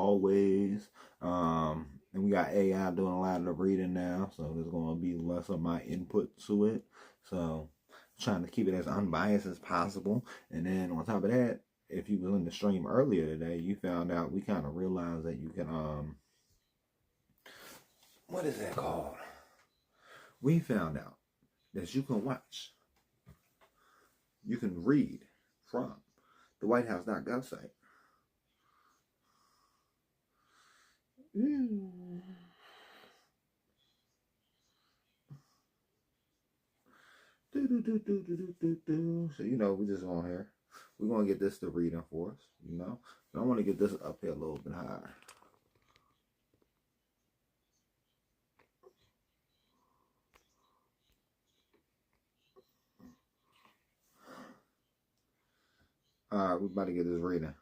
always. And we got AI doing a lot of the reading now, so there's going to be less of my input to it. So trying to keep it as unbiased as possible. And then on top of that, if you was in the stream earlier today, you found out we kind of realized that you can what is that called? We found out that you can read from the WhiteHouse.gov site. So, we just on here. We're going to get this to reading for us, I want to get this up here a little bit higher. All right, we're about to get this reading.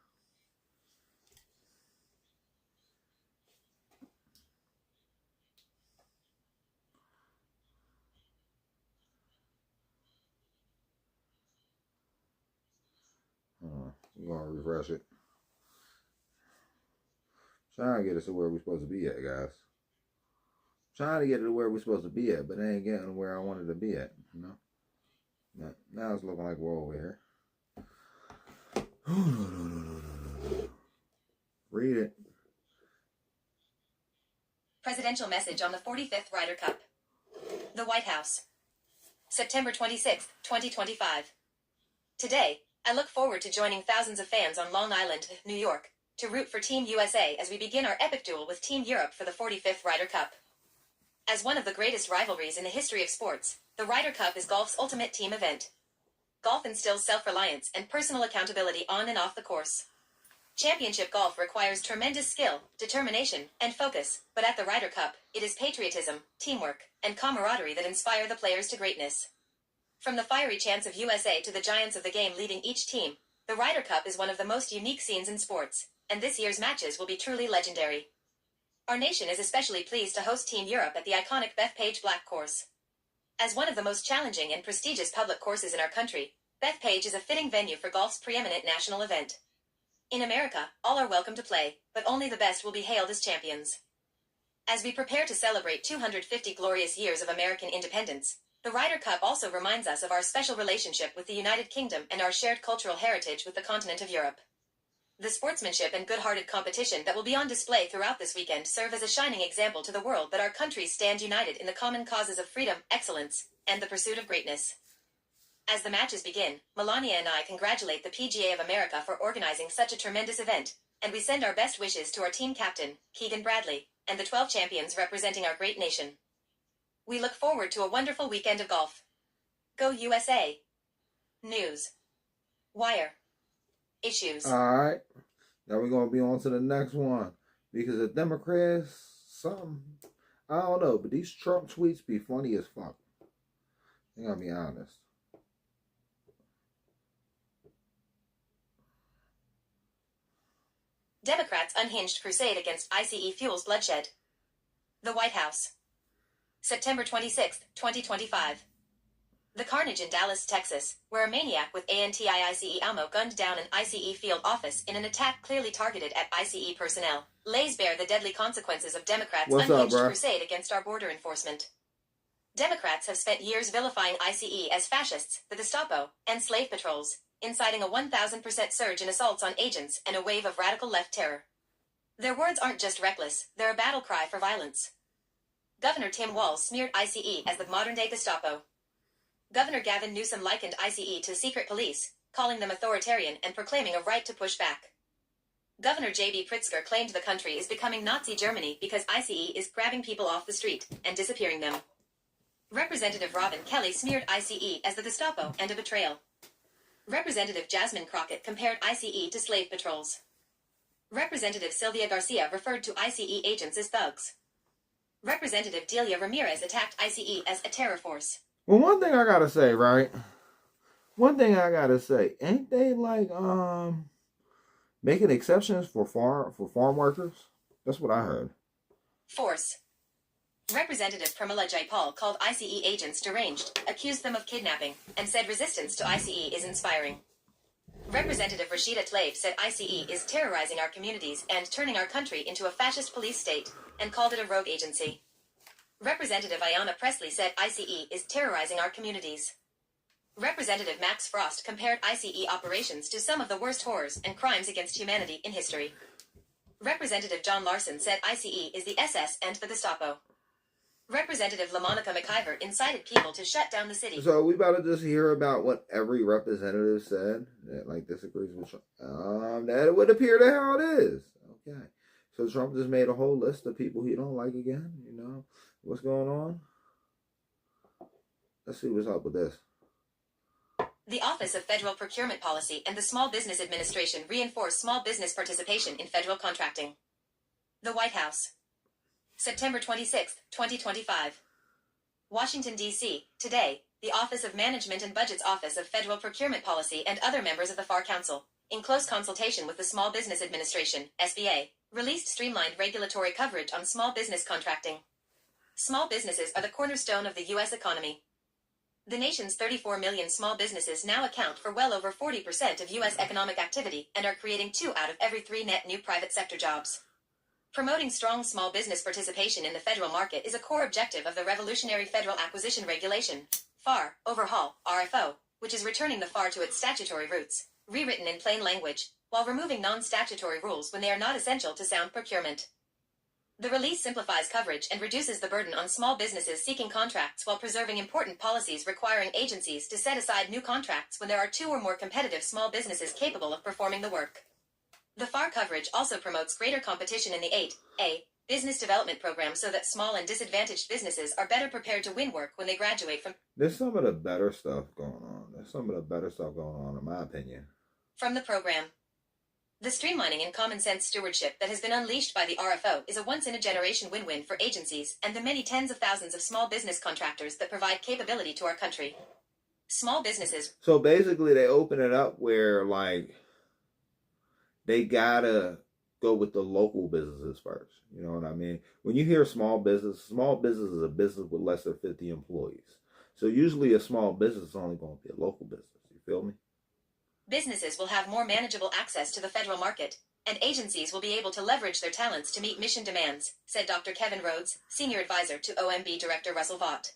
We're going to refresh it. Trying to get us to where we're supposed to be at, guys. Trying to get it to where we're supposed to be at, but it ain't getting where I wanted to be at, Now it's looking like we're over here. Read it. Presidential message on the 45th Ryder Cup. The White House. September 26, 2025. Today, I look forward to joining thousands of fans on Long Island, New York, to root for Team USA as we begin our epic duel with Team Europe for the 45th Ryder Cup. As one of the greatest rivalries in the history of sports, the Ryder Cup is golf's ultimate team event. Golf instills self-reliance and personal accountability on and off the course. Championship golf requires tremendous skill, determination, and focus, but at the Ryder Cup, it is patriotism, teamwork, and camaraderie that inspire the players to greatness. From the fiery chants of USA to the giants of the game leading each team, the Ryder Cup is one of the most unique scenes in sports, and this year's matches will be truly legendary. Our nation is especially pleased to host Team Europe at the iconic Bethpage Black Course. As one of the most challenging and prestigious public courses in our country, Bethpage is a fitting venue for golf's preeminent national event. In America, all are welcome to play, but only the best will be hailed as champions. As we prepare to celebrate 250 glorious years of American independence, the Ryder Cup also reminds us of our special relationship with the United Kingdom and our shared cultural heritage with the continent of Europe. The sportsmanship and good-hearted competition that will be on display throughout this weekend serve as a shining example to the world that our countries stand united in the common causes of freedom, excellence, and the pursuit of greatness. As the matches begin, Melania and I congratulate the PGA of America for organizing such a tremendous event, and we send our best wishes to our team captain, Keegan Bradley, and the 12 champions representing our great nation. We look forward to a wonderful weekend of golf. Go USA! News. Wire. Issues. All right. Now we're going to be on to the next one. Because the Democrats, I don't know, but these Trump tweets be funny as fuck. I gotta be honest. Democrats' unhinged crusade against ICE fuels bloodshed. The White House. September 26, 2025. The carnage in Dallas, Texas, where a maniac with anti-ICE ammo gunned down an ICE field office in an attack clearly targeted at ICE personnel, lays bare the deadly consequences of Democrats' unhinged crusade against our border enforcement. Democrats have spent years vilifying ICE as fascists, the Gestapo, and slave patrols, inciting a 1,000% surge in assaults on agents and a wave of radical left terror. Their words aren't just reckless, they're a battle cry for violence. Governor Tim Walz smeared ICE as the modern-day Gestapo. Governor Gavin Newsom likened ICE to secret police, calling them authoritarian and proclaiming a right to push back. Governor J.B. Pritzker claimed the country is becoming Nazi Germany because ICE is grabbing people off the street and disappearing them. Representative Robin Kelly smeared ICE as the Gestapo and a betrayal. Representative Jasmine Crockett compared ICE to slave patrols. Representative Sylvia Garcia referred to ICE agents as thugs. Representative Delia Ramirez attacked ICE as a terror force. Well, one thing I gotta say, right? Ain't they like making exceptions for farm workers? That's what I heard. Force. Representative Pramila Jayapal called ICE agents deranged, accused them of kidnapping, and said resistance to ICE is inspiring. Representative Rashida Tlaib said ICE is terrorizing our communities and turning our country into a fascist police state, and called it a rogue agency. Representative Ayanna Pressley said ICE is terrorizing our communities. Representative Max Frost compared ICE operations to some of the worst horrors and crimes against humanity in history. Representative John Larson said ICE is the SS and the Gestapo. Representative LaMonica McIver incited people to shut down the city. So we about to just hear about what every representative said that like disagrees with Trump. That it would appear to how it is. Okay. So Trump just made a whole list of people he don't like again. You know what's going on? Let's see what's up with this. The Office of Federal Procurement Policy and the Small Business Administration reinforce small business participation in federal contracting. The White House. September 26, 2025. Washington, D.C. Today, the Office of Management and Budget's Office of Federal Procurement Policy and other members of the FAR Council, in close consultation with the Small Business Administration, SBA, released streamlined regulatory coverage on small business contracting. Small businesses are the cornerstone of the U.S. economy. The nation's 34 million small businesses now account for well over 40% of U.S. economic activity and are creating 2 out of every 3 net new private sector jobs. Promoting strong small business participation in the federal market is a core objective of the Revolutionary Federal Acquisition Regulation, FAR, overhaul, RFO, which is returning the FAR to its statutory roots, rewritten in plain language, while removing non-statutory rules when they are not essential to sound procurement. The release simplifies coverage and reduces the burden on small businesses seeking contracts while preserving important policies requiring agencies to set aside new contracts when there are 2 or more competitive small businesses capable of performing the work. The FAR coverage also promotes greater competition in the 8A business development program so that small and disadvantaged businesses are better prepared to win work when they graduate from. There's some of the better stuff going on. In my opinion. From the program. The streamlining and common sense stewardship that has been unleashed by the RFO is a once-in-a-generation win-win for agencies and the many tens of thousands of small business contractors that provide capability to our country. Small businesses. So basically they open it up where like they gotta go with the local businesses first. You know what I mean? When you hear small business is a business with less than 50 employees. So usually a small business is only going to be a local business. You feel me? Businesses will have more manageable access to the federal market, and agencies will be able to leverage their talents to meet mission demands, said Dr. Kevin Rhodes, Senior Advisor to OMB Director Russell Vought.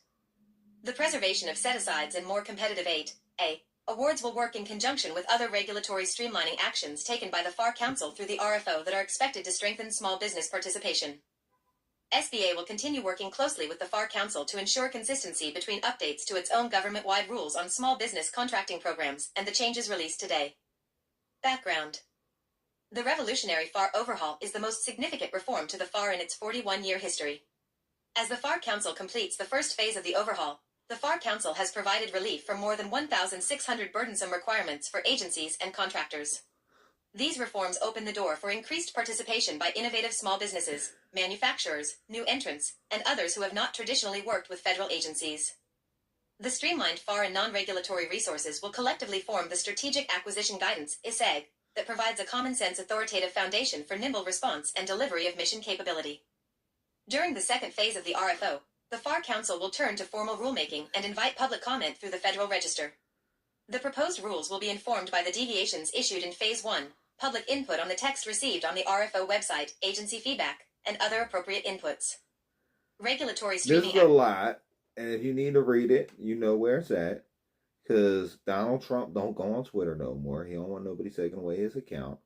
The preservation of set-asides and more competitive 8A awards will work in conjunction with other regulatory streamlining actions taken by the FAR Council through the RFO that are expected to strengthen small business participation. SBA will continue working closely with the FAR Council to ensure consistency between updates to its own government-wide rules on small business contracting programs and the changes released today. Background. The revolutionary FAR overhaul is the most significant reform to the FAR in its 41-year history. As the FAR Council completes the first phase of the overhaul, the FAR Council has provided relief from more than 1,600 burdensome requirements for agencies and contractors. These reforms open the door for increased participation by innovative small businesses, manufacturers, new entrants, and others who have not traditionally worked with federal agencies. The streamlined FAR and non-regulatory resources will collectively form the Strategic Acquisition Guidance (SAG) that provides a common-sense authoritative foundation for nimble response and delivery of mission capability. During the second phase of the RFO, the FAR Council will turn to formal rulemaking and invite public comment through the Federal Register. The proposed rules will be informed by the deviations issued in Phase 1, public input on the text received on the RFO website, agency feedback, and other appropriate inputs. Regulatory streaming. This is a lot, and if you need to read it, you know where it's at. Because Donald Trump don't go on Twitter no more. He don't want nobody taking away his account.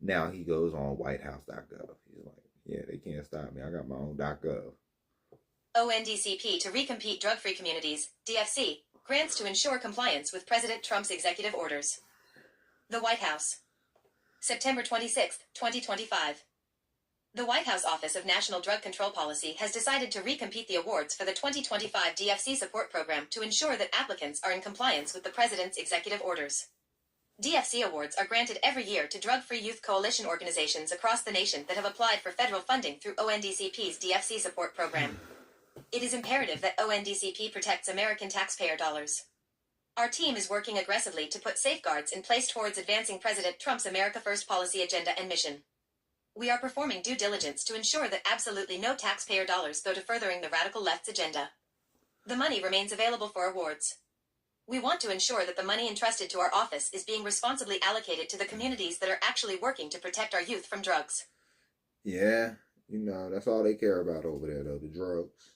Now he goes on whitehouse.gov. He's like, yeah, they can't stop me. I got my own .gov. ONDCP to recompete drug-free communities, DFC, grants to ensure compliance with President Trump's executive orders. The White House. September 26, 2025. The White House Office of National Drug Control Policy has decided to recompete the awards for the 2025 DFC support program to ensure that applicants are in compliance with the President's executive orders. DFC awards are granted every year to drug-free youth coalition organizations across the nation that have applied for federal funding through ONDCP's DFC support program. It is imperative that ONDCP protects American taxpayer dollars. Our team is working aggressively to put safeguards in place towards advancing President Trump's America First policy agenda and mission. We are performing due diligence to ensure that absolutely no taxpayer dollars go to furthering the radical left's agenda. The money remains available for awards. We want to ensure that the money entrusted to our office is being responsibly allocated to the communities that are actually working to protect our youth from drugs. Yeah, that's all they care about over there, though, the drugs.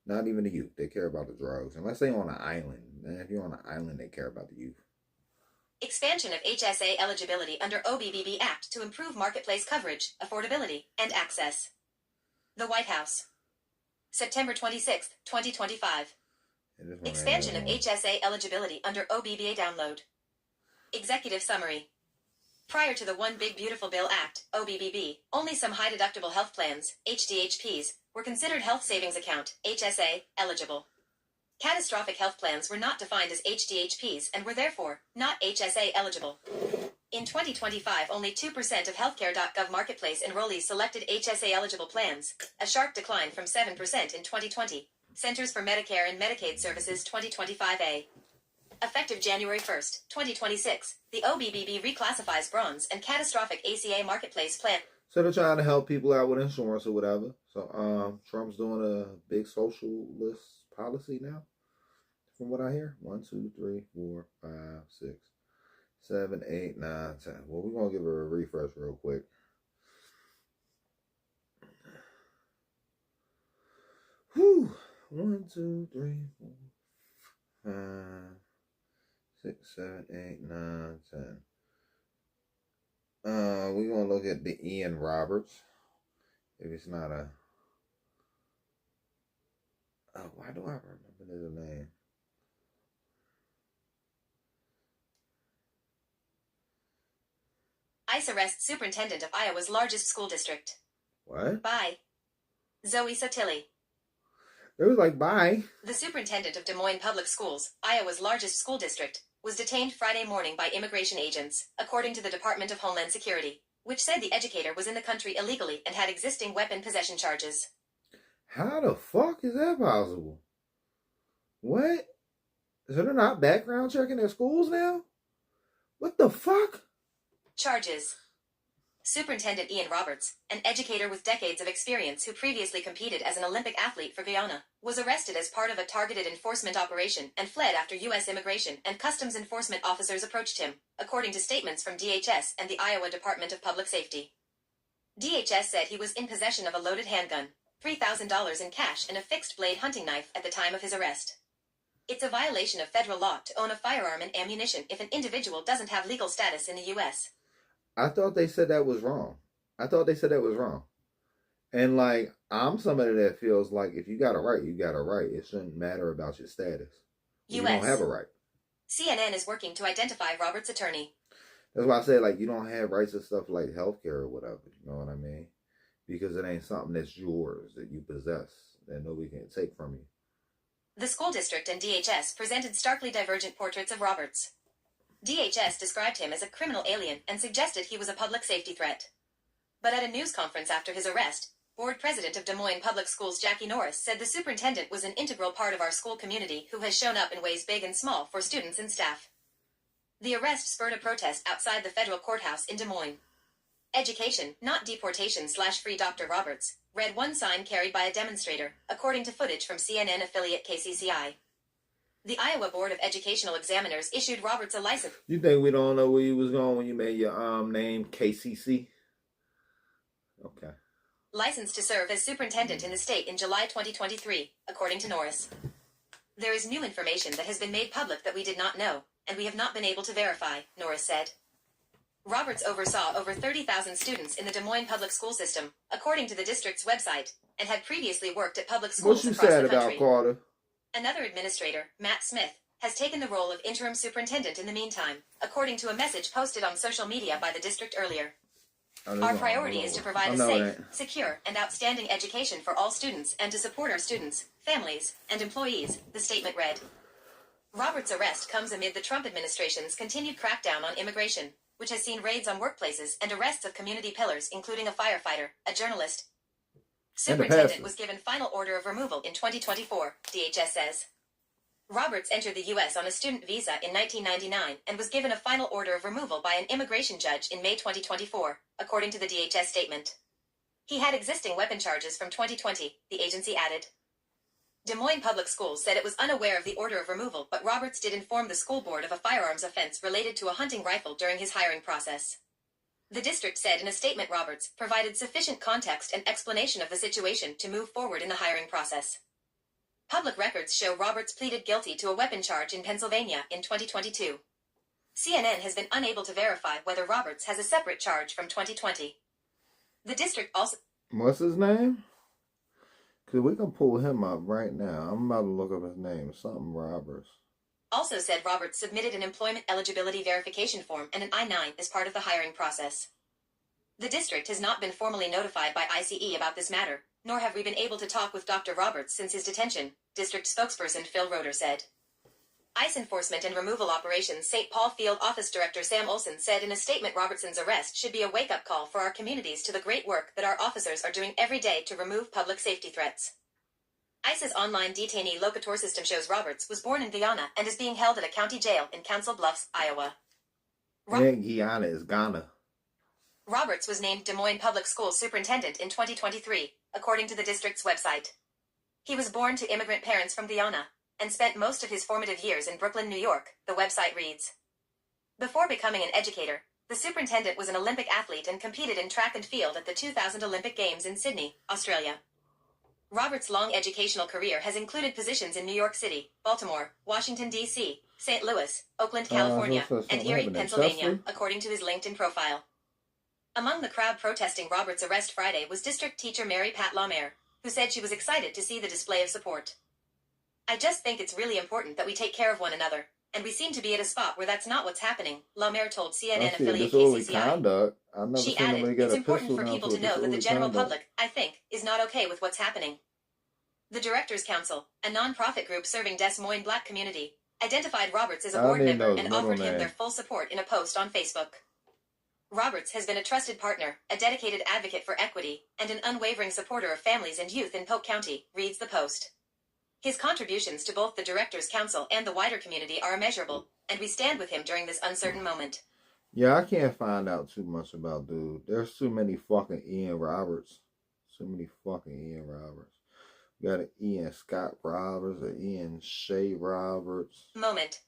Not even the youth. They care about the drugs. Unless they're on an island. Man, if you're on an island, they care about the youth. Expansion of HSA eligibility under OBBB Act to improve marketplace coverage, affordability, and access. The White House. September 26, 2025. Expansion of HSA eligibility under OBBA download. Executive summary. Prior to the One Big Beautiful Bill Act, OBBB, only some high-deductible health plans, HDHPs, were considered health savings account, HSA, eligible. Catastrophic health plans were not defined as HDHPs and were therefore not HSA eligible. In 2025, only 2% of healthcare.gov marketplace enrollees selected HSA eligible plans, a sharp decline from 7% in 2020. Centers for Medicare and Medicaid Services 2025A. Effective January 1st, 2026, the OBBB reclassifies bronze and catastrophic ACA marketplace plan. So they're trying to help people out with insurance or whatever. So Trump's doing a big socialist policy now, from what I hear. 1, 2, 3, 4, 5, 6, 7, 8, 9, 10. Well, we're gonna give her a refresh real quick. Whew. 1, 2, 3, 4, 5, 6, 7, 8, 9, 10. We're gonna look at the Ian Roberts. If it's not a why do I remember his name? ICE arrests superintendent of Iowa's largest school district. What? By Zoe Sotilli. It was like, bye. The superintendent of Des Moines Public Schools, Iowa's largest school district, was detained Friday morning by immigration agents, according to the Department of Homeland Security, which said the educator was in the country illegally and had existing weapon possession charges. How the fuck is that possible? What? So they're not background checking their schools now? What the fuck? Charges. Superintendent Ian Roberts, an educator with decades of experience who previously competed as an Olympic athlete for Guyana, was arrested as part of a targeted enforcement operation and fled after U.S. Immigration and Customs Enforcement officers approached him, according to statements from DHS and the Iowa Department of Public Safety. DHS said he was in possession of a loaded handgun, $3,000 in cash and a fixed-blade hunting knife at the time of his arrest. It's a violation of federal law to own a firearm and ammunition if an individual doesn't have legal status in the U.S. I thought they said that was wrong. And like, I'm somebody that feels like if you got a right, you got a right. It shouldn't matter about your status. You don't have a right. CNN is working to identify Roberts' attorney. That's why I say, like, you don't have rights to stuff like healthcare or whatever. You know what I mean? Because it ain't something that's yours, that you possess, that nobody can take from you. The school district and DHS presented starkly divergent portraits of Roberts. DHS described him as a criminal alien and suggested he was a public safety threat. But at a news conference after his arrest, board president of Des Moines Public Schools Jackie Norris said the superintendent was an integral part of our school community who has shown up in ways big and small for students and staff. The arrest spurred a protest outside the federal courthouse in Des Moines. Education, not deportation/free Dr. Roberts, read one sign carried by a demonstrator, according to footage from CNN affiliate KCCI. The Iowa Board of Educational Examiners issued Roberts a license. You think we don't know where you was going when you made your name KCC? Okay. License to serve as superintendent in the state in July 2023, according to Norris. There is new information that has been made public that we did not know, and we have not been able to verify, Norris said. Roberts oversaw over 30,000 students in the Des Moines public school system, according to the district's website, and had previously worked at public schools across the country. What you said about Carter? Another administrator, Matt Smith, has taken the role of interim superintendent in the meantime, according to a message posted on social media by the district earlier. Our priority is to provide a safe, secure, and outstanding education for all students and to support our students, families, and employees, the statement read. Roberts' arrest comes amid the Trump administration's continued crackdown on immigration, which has seen raids on workplaces and arrests of community pillars, including a firefighter, a journalist. Superintendent was given final order of removal in 2024, DHS says. Roberts entered the U.S. on a student visa in 1999 and was given a final order of removal by an immigration judge in May 2024, according to the DHS statement. He had existing weapon charges from 2020, the agency added. Des Moines Public Schools said it was unaware of the order of removal, but Roberts did inform the school board of a firearms offense related to a hunting rifle during his hiring process. The district said in a statement Roberts provided sufficient context and explanation of the situation to move forward in the hiring process. Public records show Roberts pleaded guilty to a weapon charge in Pennsylvania in 2022. CNN has been unable to verify whether Roberts has a separate charge from 2020. The district also... What's his name? Because we can pull him up right now. I'm about to look up his name. Something Roberts. Also said Roberts submitted an employment eligibility verification form and an I-9 as part of the hiring process. The district has not been formally notified by ICE about this matter, nor have we been able to talk with Dr. Roberts since his detention, district spokesperson Phil Roeder said. ICE Enforcement and Removal Operations St. Paul Field Office Director Sam Olson said in a statement Robertson's arrest should be a wake-up call for our communities to the great work that our officers are doing every day to remove public safety threats. ICE's online detainee locator system shows Roberts was born in Guyana and is being held at a county jail in Council Bluffs, Iowa. Guyana is Ghana. Roberts was named Des Moines Public Schools Superintendent in 2023, according to the district's website. He was born to immigrant parents from Guyana and spent most of his formative years in Brooklyn, New York, the website reads. Before becoming an educator, the superintendent was an Olympic athlete and competed in track and field at the 2000 Olympic Games in Sydney, Australia. Roberts' long educational career has included positions in New York City, Baltimore, Washington, D.C., St. Louis, Oakland, California, and Erie, Pennsylvania, according to his LinkedIn profile. Among the crowd protesting Roberts' arrest Friday was district teacher Mary Pat Lawmare, who said she was excited to see the display of support. I just think it's really important that we take care of one another, and we seem to be at a spot where that's not what's happening, Lawmare told CNN affiliate KCCI. She added, it's important for people to know that the general public, I think, is not okay with what's happening. The Directors Council, a non-profit group serving Des Moines black community, identified Roberts as a board member and offered him their full support in a post on Facebook. Roberts has been a trusted partner, a dedicated advocate for equity, and an unwavering supporter of families and youth in Polk County, reads the post. His contributions to both the Directors Council and the wider community are immeasurable, and we stand with him during this uncertain moment. Yeah, I can't find out too much about dude. There's too many fucking Ian Roberts. So many fucking Ian Roberts. We got an Ian Scott Roberts, an Ian Shea Roberts. Moment.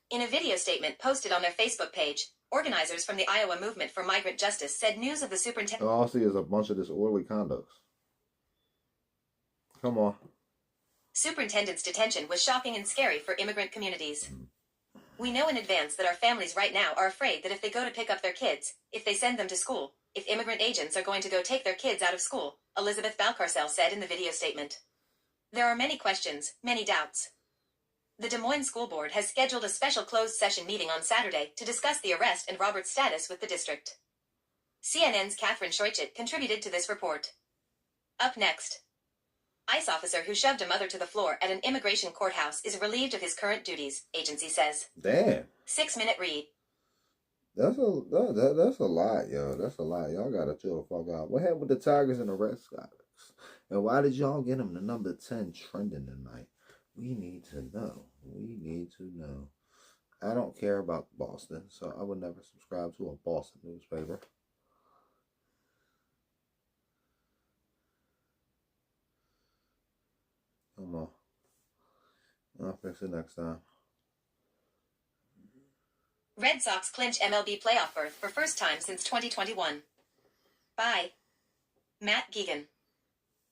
In a video statement posted on their Facebook page, organizers from the Iowa Movement for Migrant Justice said news of the superintendent... All I see is a bunch of disorderly conducts. Come on. Superintendent's detention was shocking and scary for immigrant communities. We know in advance that our families right now are afraid that if they go to pick up their kids, if they send them to school, if immigrant agents are going to go take their kids out of school, Elizabeth Balcarcel said in the video statement. There are many questions, many doubts. The Des Moines School Board has scheduled a special closed session meeting on Saturday to discuss the arrest and Roberts' status with the district. CNN's Catherine Scheuchert contributed to this report. Up next. ICE officer who shoved a mother to the floor at an immigration courthouse is relieved of his current duties, agency says. Damn. 6-minute read. That's a lot, yo. That's a lot. Y'all gotta chill the fuck out. What happened with the Tigers and the Red Sox? And why did y'all get them to number 10 trending tonight? We need to know. We need to know. I don't care about Boston, so I would never subscribe to a Boston newspaper. Come on. I'll fix it next time. Red Sox clinch MLB playoff berth for first time since 2021. By Matt Geegan.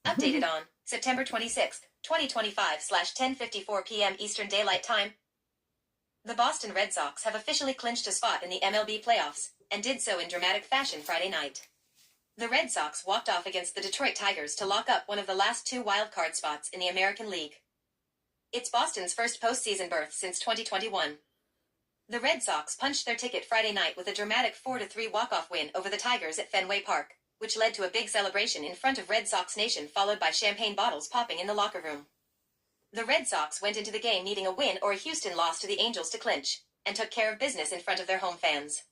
Updated on September 26, 2025/10:54 p.m. Eastern Daylight Time. The Boston Red Sox have officially clinched a spot in the MLB playoffs, and did so in dramatic fashion Friday night. The Red Sox walked off against the Detroit Tigers to lock up one of the last 2 wildcard spots in the American League. It's Boston's first postseason berth since 2021. The Red Sox punched their ticket Friday night with a dramatic 4-3 walk-off win over the Tigers at Fenway Park, which led to a big celebration in front of Red Sox Nation followed by champagne bottles popping in the locker room. The Red Sox went into the game needing a win or a Houston loss to the Angels to clinch, and took care of business in front of their home fans.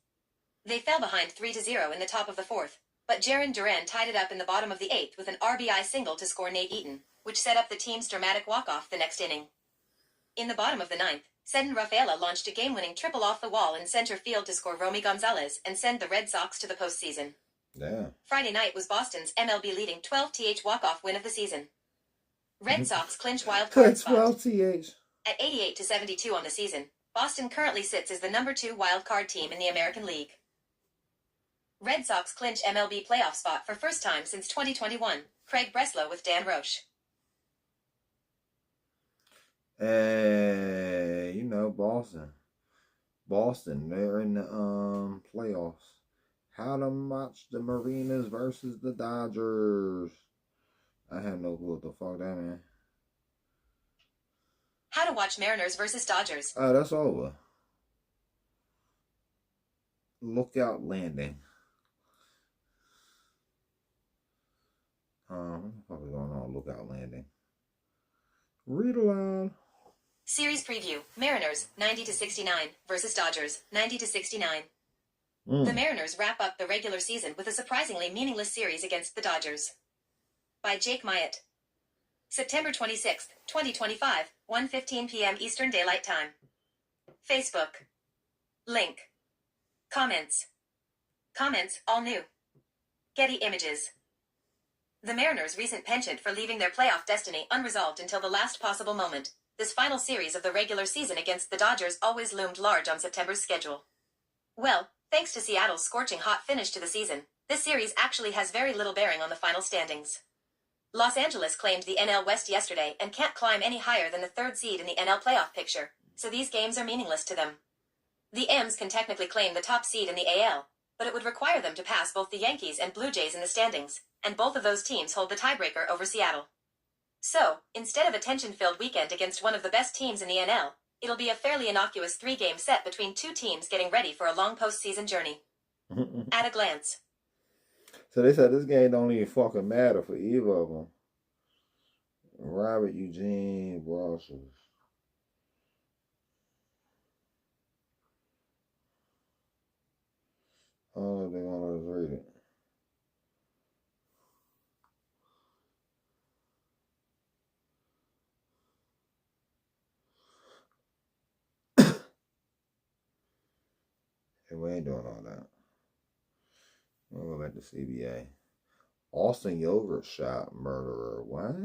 They fell behind 3-0 in the top of the 4th, but Jarren Duran tied it up in the bottom of the 8th with an RBI single to score Nate Eaton, which set up the team's dramatic walk-off the next inning. In the bottom of the 9th, Cedin Rafaela launched a game-winning triple off the wall in center field to score Romy Gonzalez and send the Red Sox to the postseason. Yeah. Friday night was Boston's MLB leading 12th walk-off win of the season. Red Sox clinch wild card That's spot. well, TH. At 88 to 72 on the season, Boston currently sits as the number 2 wild card team in the American League. Red Sox clinch MLB playoff spot for first time since 2021. Craig Breslow with Dan Roche. Hey, you know, Boston, they're in the playoffs. How to watch the Mariners versus the Dodgers. I have no clue what the fuck that means. How to watch Mariners versus Dodgers. Oh, that's over. Lookout Landing. What the fuck is going on? Lookout Landing. Read aloud. Series preview. Mariners 90 to 69 versus Dodgers 90 to 69. The Mariners wrap up the regular season with a surprisingly meaningless series against the Dodgers. By Jake Myatt. September 26th, 2025, 1:15 p.m. Eastern Daylight Time. Facebook. Link. Comments. Comments, all new. Getty Images. The Mariners' recent penchant for leaving their playoff destiny unresolved until the last possible moment. This final series of the regular season against the Dodgers always loomed large on September's schedule. Well, thanks to Seattle's scorching hot finish to the season, this series actually has very little bearing on the final standings. Los Angeles claimed the NL West yesterday and can't climb any higher than the third seed in the NL playoff picture, so these games are meaningless to them. The M's can technically claim the top seed in the AL, but it would require them to pass both the Yankees and Blue Jays in the standings, and both of those teams hold the tiebreaker over Seattle. So, instead of a tension-filled weekend against one of the best teams in the NL, it'll be a fairly innocuous 3-game set between two teams getting ready for a long postseason journey. At a glance. So they said this game don't even fucking matter for either of them. Robert Eugene Brashers. I don't know if they're gonna let us read it. Hey, we ain't doing all that. We'll go back to CBA. Austin Yogurt Shop murderer. What?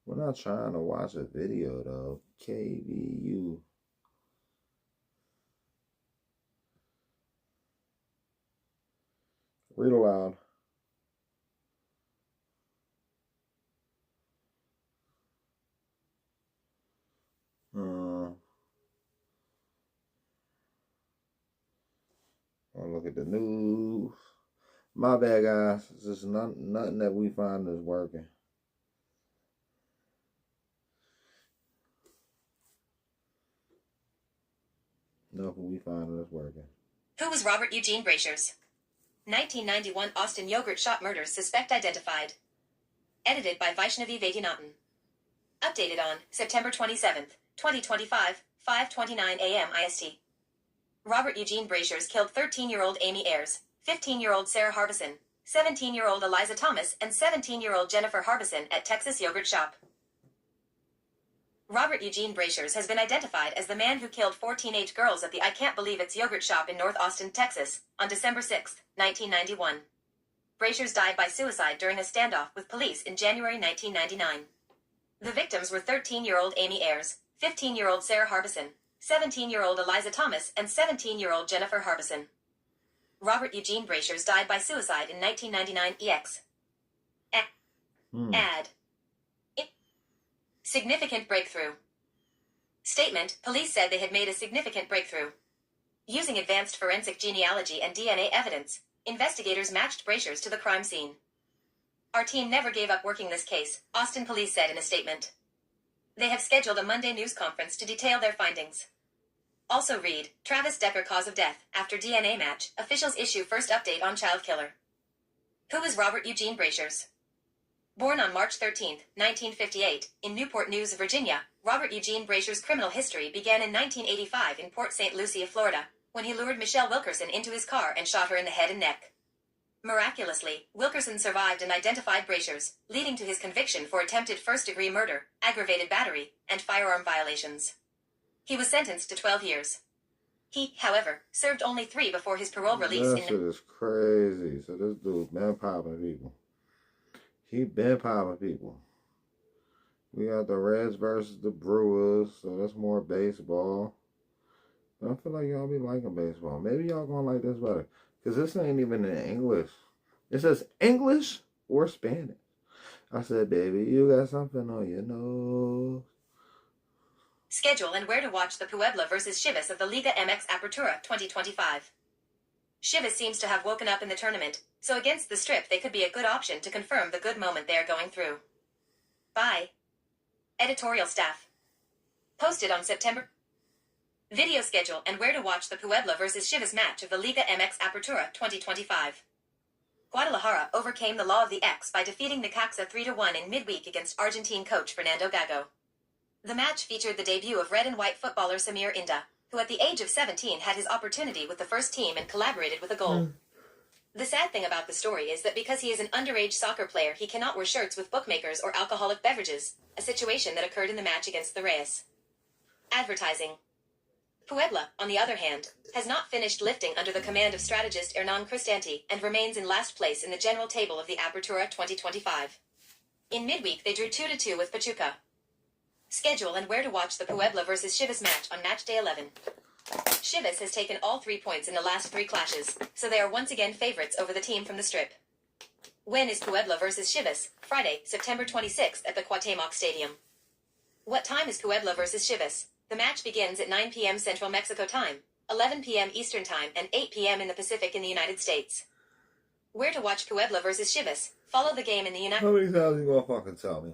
We're not trying to watch a video though. KVU. Read aloud. I'll look at the news. My bad, guys. It's just nothing that we find is working. Nothing we find is working. Who was Robert Eugene Brashers? 1991 Austin Yogurt Shop murders suspect identified. Edited by Vaishnavi Vaidyanathan. Updated on September 27th, 2025, 5:29 a.m. IST. Robert Eugene Brashers killed 13-year-old Amy Ayres, 15-year-old Sarah Harbison, 17-year-old Eliza Thomas, and 17-year-old Jennifer Harbison at Texas Yogurt Shop. Robert Eugene Brashers has been identified as the man who killed 4 teenage girls at the I Can't Believe It's Yogurt Shop in North Austin, Texas, on December 6, 1991. Brashers died by suicide during a standoff with police in January 1999. The victims were 13-year-old Amy Ayres, 15-year-old Sarah Harbison, 17-year-old Eliza Thomas, and 17-year-old Jennifer Harbison. Robert Eugene Brashers died by suicide in 1999 EX. Add. Significant breakthrough. Statement, police said they had made a significant breakthrough. Using advanced forensic genealogy and DNA evidence, investigators matched Brashers to the crime scene. Our team never gave up working this case, Austin police said in a statement. They have scheduled a Monday news conference to detail their findings. Also read, Travis Decker cause of death, after DNA match, officials issue first update on child killer. Who is Robert Eugene Brashers? Born on March 13, 1958, in Newport News, Virginia, Robert Eugene Brashers' criminal history began in 1985 in Port St. Lucie, Florida, when he lured Michelle Wilkerson into his car and shot her in the head and neck. Miraculously, Wilkerson survived and identified Brashers, leading to his conviction for attempted first-degree murder, aggravated battery, and firearm violations. He was sentenced to 12 years. He, however, served only 3 before his parole release. That shit is crazy. So this dude, man, popping people. He been popping people. We got the Reds versus the Brewers, so that's more baseball. I feel like y'all be liking baseball. Maybe y'all gonna like this better. Because this ain't even in English. It says English or Spanish. I said, baby, you got something on your nose. Schedule and where to watch the Puebla versus Chivas of the Liga MX Apertura 2025. Chivas seems to have woken up in the tournament, so against the Strip they could be a good option to confirm the good moment they are going through. Bye. Editorial staff. Posted on September. Video schedule and where to watch the Puebla versus Chivas match of the Liga MX Apertura 2025. Guadalajara overcame the law of the X by defeating Necaxa 3-1 in midweek against Argentine coach Fernando Gago. The match featured the debut of red and white footballer Samir Inda, who at the age of 17 had his opportunity with the first team and collaborated with a goal. The sad thing about the story is that because he is an underage soccer player, he cannot wear shirts with bookmakers or alcoholic beverages, a situation that occurred in the match against the Reyes. Advertising. Puebla, on the other hand, has not finished lifting under the command of strategist Hernan Cristante and remains in last place in the general table of the Apertura 2025. In midweek they drew 2-2 with Pachuca. Schedule and where to watch the Puebla versus Chivas match on match day 11. Chivas has taken all 3 points in the last 3 clashes, so they are once again favorites over the team from the Strip. When is Puebla versus Chivas? Friday, September 26th at the Cuauhtémoc Stadium. What time is Puebla versus Chivas? The match begins at 9 p.m. Central Mexico time, 11 p.m. Eastern time, and 8 p.m. in the Pacific in the United States. Where to watch Puebla versus Chivas? Follow the game in the United... How many times are you gonna fucking tell me?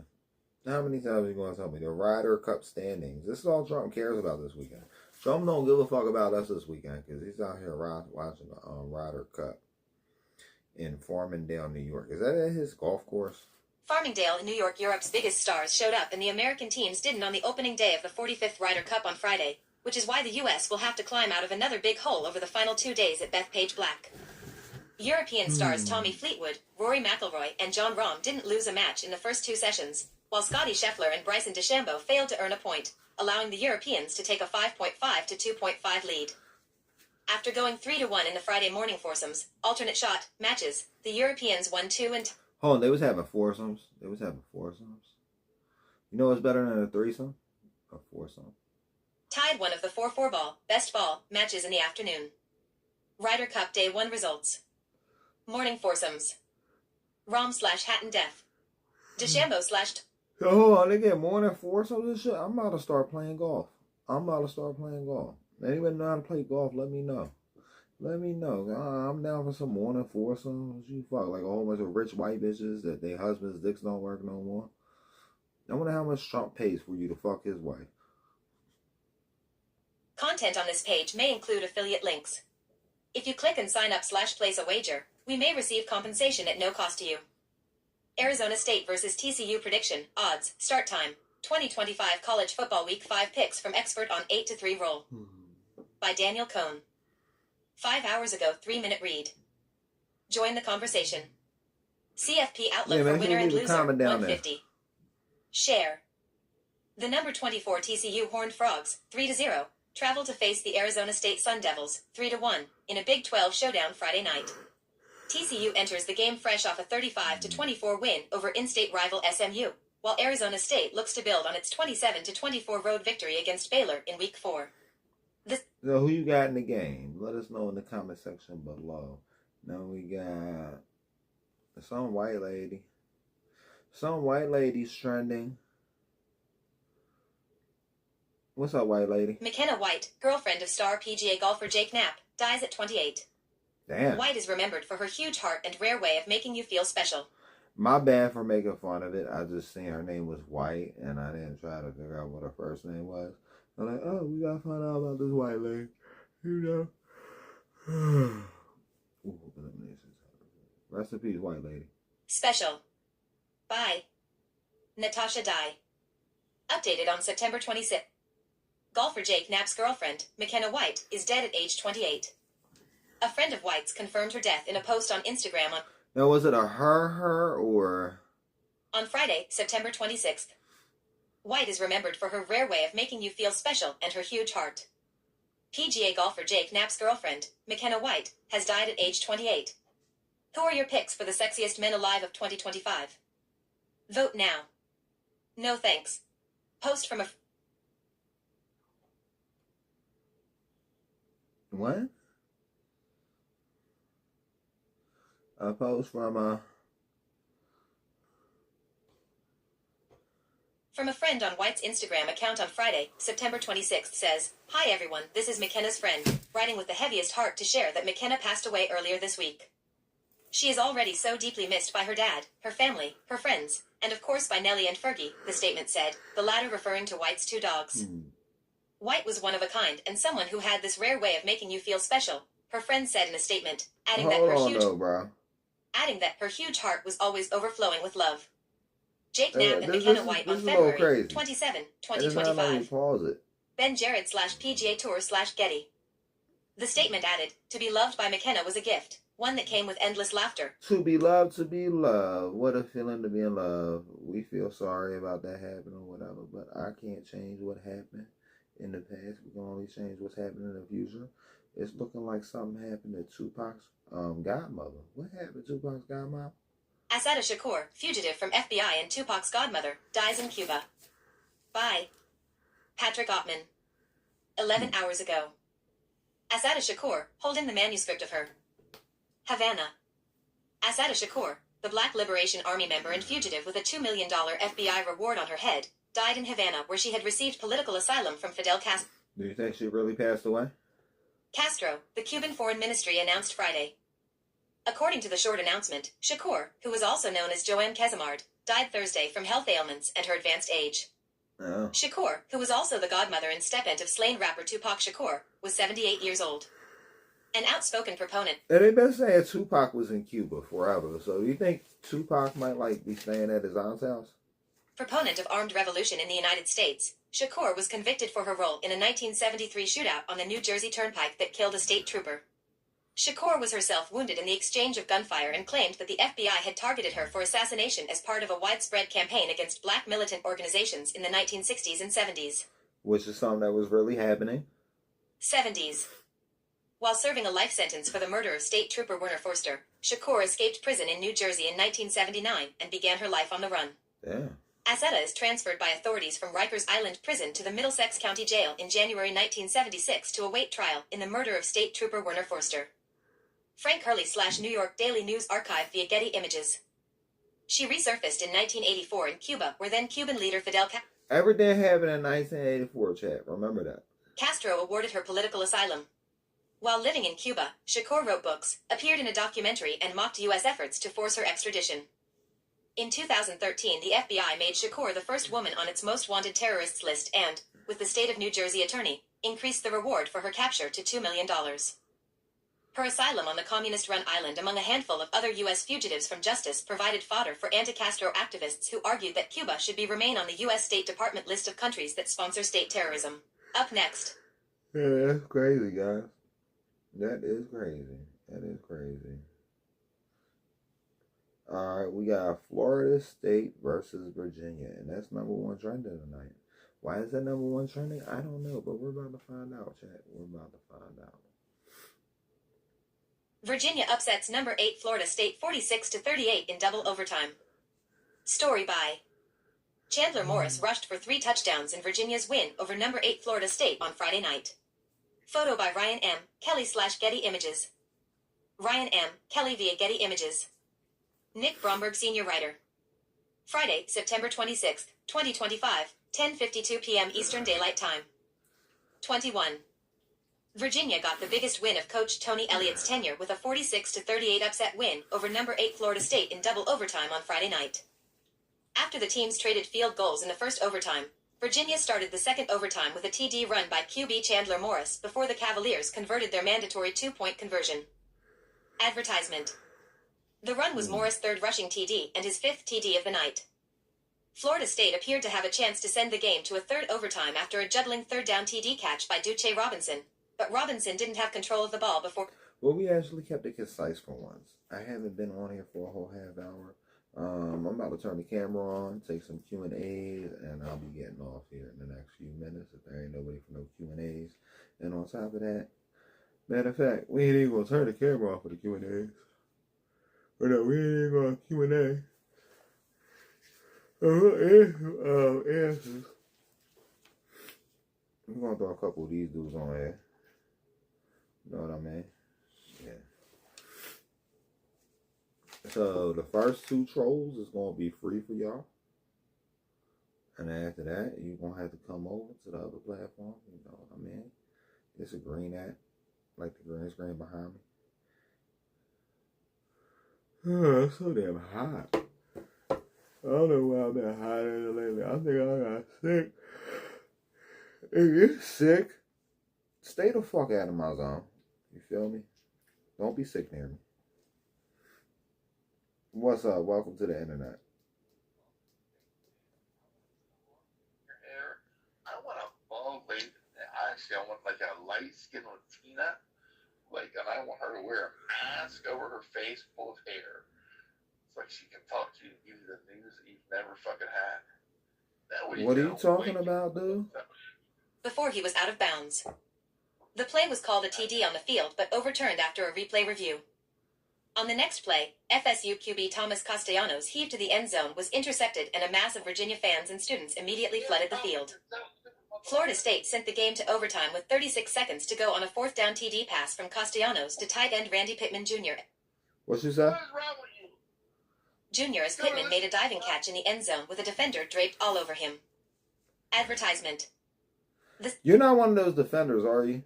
How many times are you gonna tell me? The Ryder Cup standings. This is all Trump cares about this weekend. Trump don't give a fuck about us this weekend because he's out here watching the Ryder Cup in Farmingdale, New York. Is that at his golf course? Farmingdale in New York. Europe's biggest stars showed up and the American teams didn't on the opening day of the 45th Ryder Cup on Friday, which is why the U.S. will have to climb out of another big hole over the final 2 days at Bethpage Black. European stars Tommy Fleetwood, Rory McIlroy, and Jon Rahm didn't lose a match in the first 2 sessions, while Scotty Scheffler and Bryson DeChambeau failed to earn a point, allowing the Europeans to take a 5.5 to 2.5 lead. After going 3-1 in the Friday morning foursomes, alternate shot, matches, the Europeans won 2 and... Hold on, they was having foursomes? You know what's better than a threesome? A foursome. Tied one of the 4-4 ball, best ball, matches in the afternoon. Ryder Cup Day 1 results. Morning foursomes. Rahm/Hatton Death. DeChambeau / Hold on, they get more than foursomes and shit? I'm about to start playing golf. Anybody know how to play golf, let me know. I'm down for some more than foursomes. You fuck like a whole bunch of rich white bitches that their husbands' dicks don't work no more. I wonder how much Trump pays for you to fuck his wife. Content on this page may include affiliate links. If you click and sign up / place a wager, we may receive compensation at no cost to you. Arizona State versus TCU prediction, odds, start time, 2025 College Football Week 5 picks from expert on 8-3 roll. By Daniel Cohn. 5 hours ago, 3-minute read. Join the conversation. CFP outlook for winner and loser, 150. Share. The number 24 TCU Horned Frogs, 3-0, travel to face the Arizona State Sun Devils, 3-1, in a Big 12 showdown Friday night. TCU enters the game fresh off a 35-24 win over in-state rival SMU, while Arizona State looks to build on its 27-24 road victory against Baylor in Week 4. So who you got in the game? Let us know in the comment section below. Now we got some white lady. Some white lady's trending. What's up, white lady? McKenna White, girlfriend of star PGA golfer Jake Knapp, dies at 28. Damn. White is remembered for her huge heart and rare way of making you feel special. My bad for making fun of it. I just seen her name was White, and I didn't try to figure out what her first name was. I'm like, oh, we gotta find out about this white lady. You know? Rest in peace, white lady. Special. Bye. Natasha Dye. Updated on September 26th. Golfer Jake Knapp's girlfriend, McKenna White, is dead at age 28. A friend of White's confirmed her death in a post on Instagram on... Now, was it a her, or... On Friday, September 26th. White is remembered for her rare way of making you feel special and her huge heart. PGA golfer Jake Knapp's girlfriend, McKenna White, has died at age 28. Who are your picks for the sexiest men alive of 2025? Vote now. No thanks. Post from a... What? A post from a... From a friend on White's Instagram account on Friday, September 26th says, "Hi everyone, this is McKenna's friend, writing with the heaviest heart to share that McKenna passed away earlier this week. She is already so deeply missed by her dad, her family, her friends, and of course by Nellie and Fergie," the statement said, the latter referring to White's two dogs. White was one of a kind and someone who had this rare way of making you feel special, her friend said in a statement, adding that her huge heart was always overflowing with love. Jake Knapp and McKenna White on February 27, 2025. Ben Jared /PGA Tour /Getty. The statement added, "To be loved by McKenna was a gift, one that came with endless laughter." To be loved, to be loved. What a feeling to be in love. We feel sorry about that happening or whatever, but I can't change what happened in the past. We can only change what's happening in the future. It's looking like something happened to Tupac's godmother. What happened to Tupac's godmother? Assata Shakur, fugitive from FBI and Tupac's godmother, dies in Cuba. By Patrick Ottman. 11 hours ago. Assata Shakur, holding the manuscript of her Havana. Assata Shakur, the Black Liberation Army member and fugitive with a $2 million FBI reward on her head, died in Havana where she had received political asylum from Fidel Castro. Do you think she really passed away? Castro, the Cuban Foreign Ministry announced Friday. According to the short announcement, Shakur, who was also known as Joanne Kezamard, died Thursday from health ailments and her advanced age. Oh. Shakur, who was also the godmother and stepaunt of slain rapper Tupac Shakur, was 78 years old. An outspoken proponent. And they been saying Tupac was in Cuba forever, so you think Tupac might be staying at his aunt's house? Proponent of armed revolution in the United States, Shakur was convicted for her role in a 1973 shootout on the New Jersey Turnpike that killed a state trooper. Shakur was herself wounded in the exchange of gunfire and claimed that the FBI had targeted her for assassination as part of a widespread campaign against black militant organizations in the 1960s and 70s. Which is something that was really happening. 70s. While serving a life sentence for the murder of State Trooper Werner Forster, Shakur escaped prison in New Jersey in 1979 and began her life on the run. Yeah. Assata is transferred by authorities from Rikers Island Prison to the Middlesex County Jail in January 1976 to await trial in the murder of State Trooper Werner Forster. Frank Hurley /New York Daily News Archive via Getty Images. She resurfaced in 1984 in Cuba, where then Cuban leader Fidel Castro. Everything happened in 1984, chat. Remember that. Castro awarded her political asylum. While living in Cuba, Shakur wrote books, appeared in a documentary, and mocked U.S. efforts to force her extradition. In 2013, the FBI made Shakur the first woman on its most wanted terrorists list and, with the state of New Jersey attorney, increased the reward for her capture to $2 million. Her asylum on the communist-run island among a handful of other U.S. fugitives from justice provided fodder for anti-Castro activists who argued that Cuba should remain on the U.S. State Department list of countries that sponsor state terrorism. Up next. Yeah, that's crazy, guys. That is crazy. That is crazy. Alright, we got Florida State versus Virginia, and that's #1 trending tonight. Why is that #1 trending? I don't know, but we're about to find out, chat. We're about to find out. Virginia upsets number 8 Florida State 46-38 in double overtime. Story by Chandler Morris rushed for 3 touchdowns in Virginia's win over number 8 Florida State on Friday night. Photo by Ryan M. Kelly /Getty Images. Ryan M. Kelly via Getty Images. Nick Bromberg, senior writer. Friday, September 26, 2025, 10:52 p.m. Eastern Daylight Time. 21. Virginia got the biggest win of Coach Tony Elliott's tenure with a 46-38 upset win over number 8 Florida State in double overtime on Friday night. After the teams traded field goals in the first overtime, Virginia started the second overtime with a TD run by QB Chandler Morris before the Cavaliers converted their mandatory 2-point conversion. Advertisement. The run was Morris' 3rd rushing TD and his 5th TD of the night. Florida State appeared to have a chance to send the game to a third overtime after a juggling 3rd down TD catch by Duce Robinson, but Robinson didn't have control of the ball before. Well, we actually kept it concise for once. I haven't been on here for a whole half hour. I'm about to turn the camera on, take some Q&As, and I'll be getting off here in the next few minutes if there ain't nobody for no Q&As. And on top of that, matter of fact, we ain't even going to turn the camera off for the Q&As. But no, we ain't even going to Q&A. Answers. We're gonna throw a couple of these dudes on there. You know what I mean? Yeah. So the first 2 trolls is gonna be free for y'all. And after that, you're gonna have to come over to the other platform. You know what I mean? It's a green app. Like the green screen behind me. Oh, it's so damn hot. I don't know why I've been hot lately. I think I got sick. If you're sick, stay the fuck out of my zone. You feel me? Don't be sick near me. What's up? Welcome to the internet. I want a bald lady. Actually, I want like a light skinned Latina. Like, and I want her to wear a mask over her face full of hair. It's like she can talk to you and give you the news that you've never fucking had. That way What are you talking about, dude? Before he was out of bounds. The play was called a TD on the field, but overturned after a replay review. On the next play, FSU QB Thomas Castellanos heaved to the end zone, was intercepted, and a mass of Virginia fans and students immediately flooded the field. Florida State sent the game to overtime with 36 seconds to go on a 4th down TD pass from Castellanos to tight end Randy Pittman Jr. What you say? What is wrong with you? Jr. as Pittman made a diving catch in the end zone with a defender draped all over him. Advertisement. You're not one of those defenders, are you?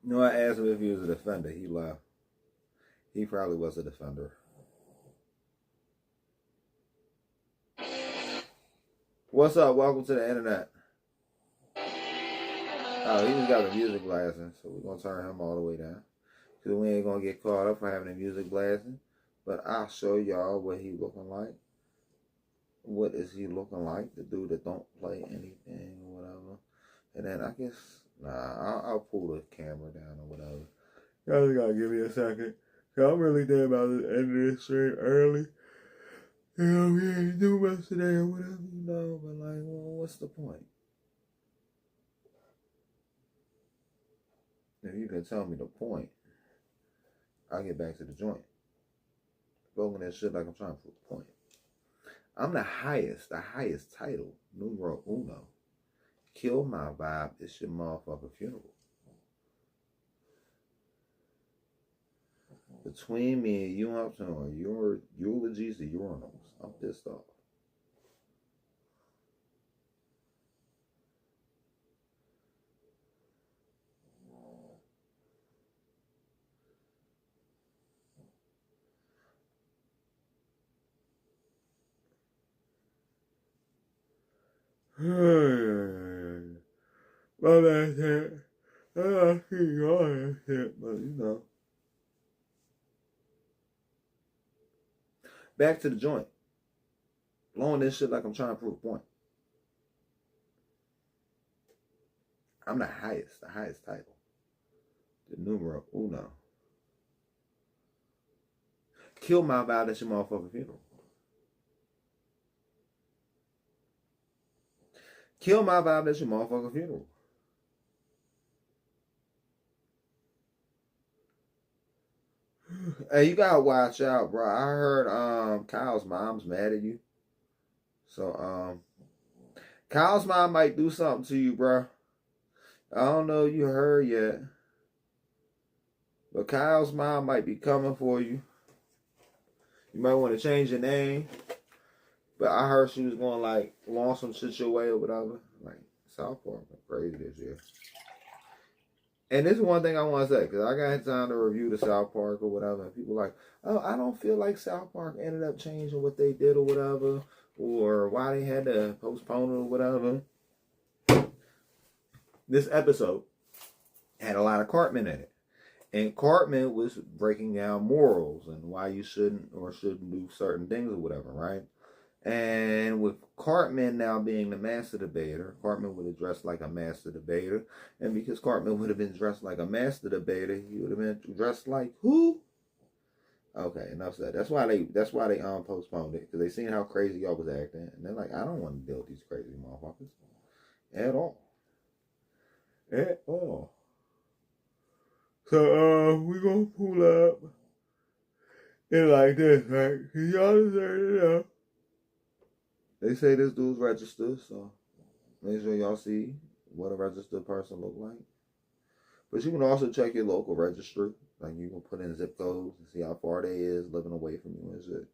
No, I asked him if he was a defender. He laughed. He probably was a defender. What's up? Welcome to the internet. Oh, he just got the music blasting, so we're going to turn him all the way down. Because we ain't going to get caught up for having the music blasting. But I'll show y'all what he looking like. What is he looking like? The dude that don't play anything or whatever. And then I guess, I'll pull the camera down or whatever. Y'all just gotta give me a second. Cause I'm really thinking about the end of this stream early. You know, we ain't do much today or whatever, you know. But like, well, what's the point? If you can tell me the point, I'll get back to the joint. Spoken that shit like I'm trying to prove the point. I'm the highest title, numero uno. Kill my vibe, it's your motherfucking funeral. Between me and you, I'm telling you, your eulogies to urinals. I'm pissed off. My bad, shit. I keep going shit, but you know. Back to the joint. Blowing this shit like I'm trying to prove a point. I'm the highest title. The numero uno. Kill my vibe, that's your motherfucking funeral. Kill my vibe, that's your motherfucking funeral. Hey, you gotta watch out, bro. I heard Kyle's mom's mad at you. So Kyle's mom might do something to you, bro. I don't know if you heard yet. But Kyle's mom might be coming for you. You might want to change your name. But I heard she was going like launch some shit your way or whatever. Like South Park went crazy this year. And this is one thing I want to say, because I got time to review the South Park or whatever, and people like, oh, I don't feel like South Park ended up changing what they did or whatever, or why they had to postpone it or whatever. This episode had a lot of Cartman in it. And Cartman was breaking down morals and why you shouldn't or shouldn't do certain things or whatever, right? And with Cartman now being the master debater, Cartman would have dressed like a master debater. And because Cartman would have been dressed like a master debater, he would have been dressed like who? Okay, enough said. That's why they postponed it. Because they seen how crazy y'all was acting. And they're like, I don't want to deal with these crazy motherfuckers. At all. At all. So, we're going to pull up It's like this, right? Y'all deserve to know. They say this dude's registered, so make sure y'all see what a registered person look like. But you can also check your local registry. Like you can put in zip codes and see how far they is living away from you and shit.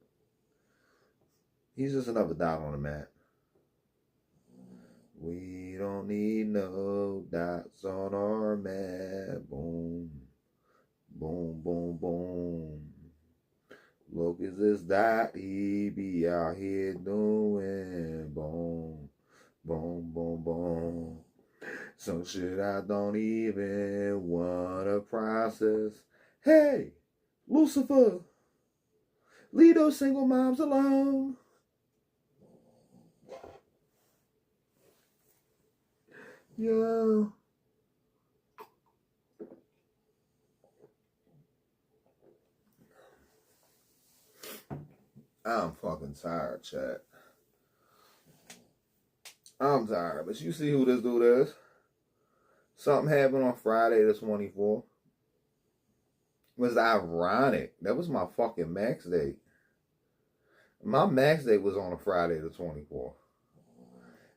He's just another dot on the map. We don't need no dots on our map. Boom. Boom, boom, boom. Look at this dot he be out here doing. Boom. Boom, boom, boom. Some shit I don't even wanna process. Hey, Lucifer, leave those single moms alone. Yo. I'm fucking tired, chat. I'm tired, but you see who this dude is? Something happened on Friday the 24th. It was ironic. That was my fucking max date. My max date was on a Friday the 24th.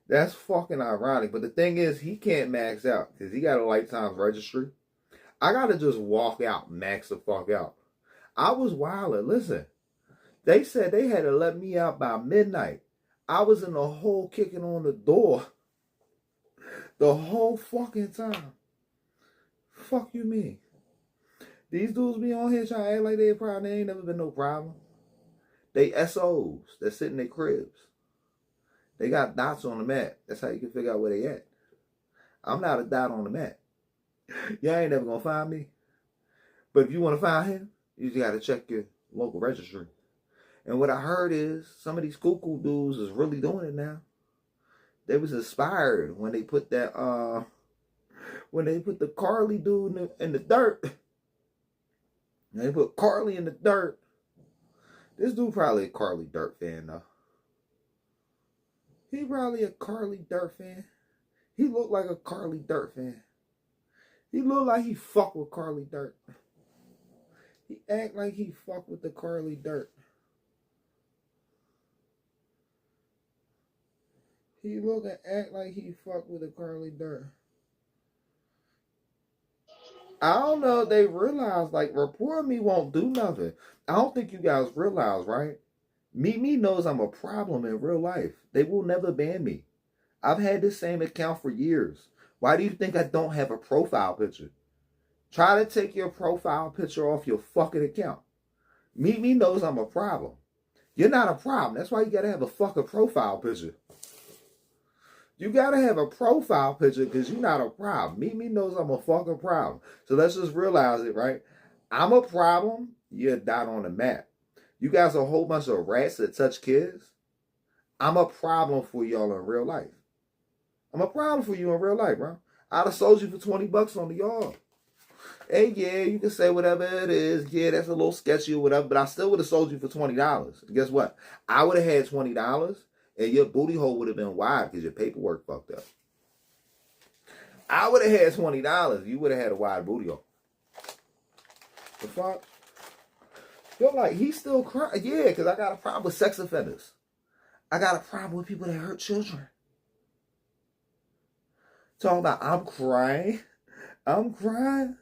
That's fucking ironic. But the thing is, he can't max out because he got a lifetime registry. I gotta just walk out, max the fuck out. I was wildin'. Listen, they said they had to let me out by midnight. I was in the hole kicking on the door the whole fucking time. Fuck you mean? These dudes be on here trying to act like they a problem. They ain't never been no problem. They SOs that sit in their cribs. They got dots on the map. That's how you can figure out where they at. I'm not a dot on the map. Y'all ain't never gonna find me. But if you want to find him, you just gotta check your local registry. And what I heard is some of these cuckoo dudes is really doing it now. They was inspired when they put that when they put the Carly dude in the dirt. They put Carly in the dirt. This dude probably a Carly Dirt fan though. He probably a Carly Dirt fan. He looked like a Carly Dirt fan. He looked like he fuck with Carly Dirt. He act like he fuck with the Carly Dirt. He look and act like he fuck with the Carly Dirt. I don't know if they realize, like, Report Me won't do nothing. I don't think you guys realize, right? Mimi knows I'm a problem in real life. They will never ban me. I've had this same account for years. Why do you think I don't have a profile picture? Try to take your profile picture off your fucking account. Mimi knows I'm a problem. You're not a problem. That's why you gotta have a fucking profile picture. You gotta have a profile picture because you're not a problem. Mimi knows I'm a fucking problem. So let's just realize it, right? I'm a problem. You're a dot on the map. You guys are a whole bunch of rats that touch kids. I'm a problem for y'all in real life. I'm a problem for you in real life, bro. I'd have sold you for $20 on the yard. Hey, yeah, you can say whatever it is. Yeah, that's a little sketchy or whatever, but I still would have sold you for $20. And guess what? I would have had $20 and your booty hole would have been wide because your paperwork fucked up. I would have had $20. You would have had a wide booty hole. The fuck? You're like, he's still crying. Yeah, because I got a problem with sex offenders. I got a problem with people that hurt children. Talking about, I'm crying. I'm crying.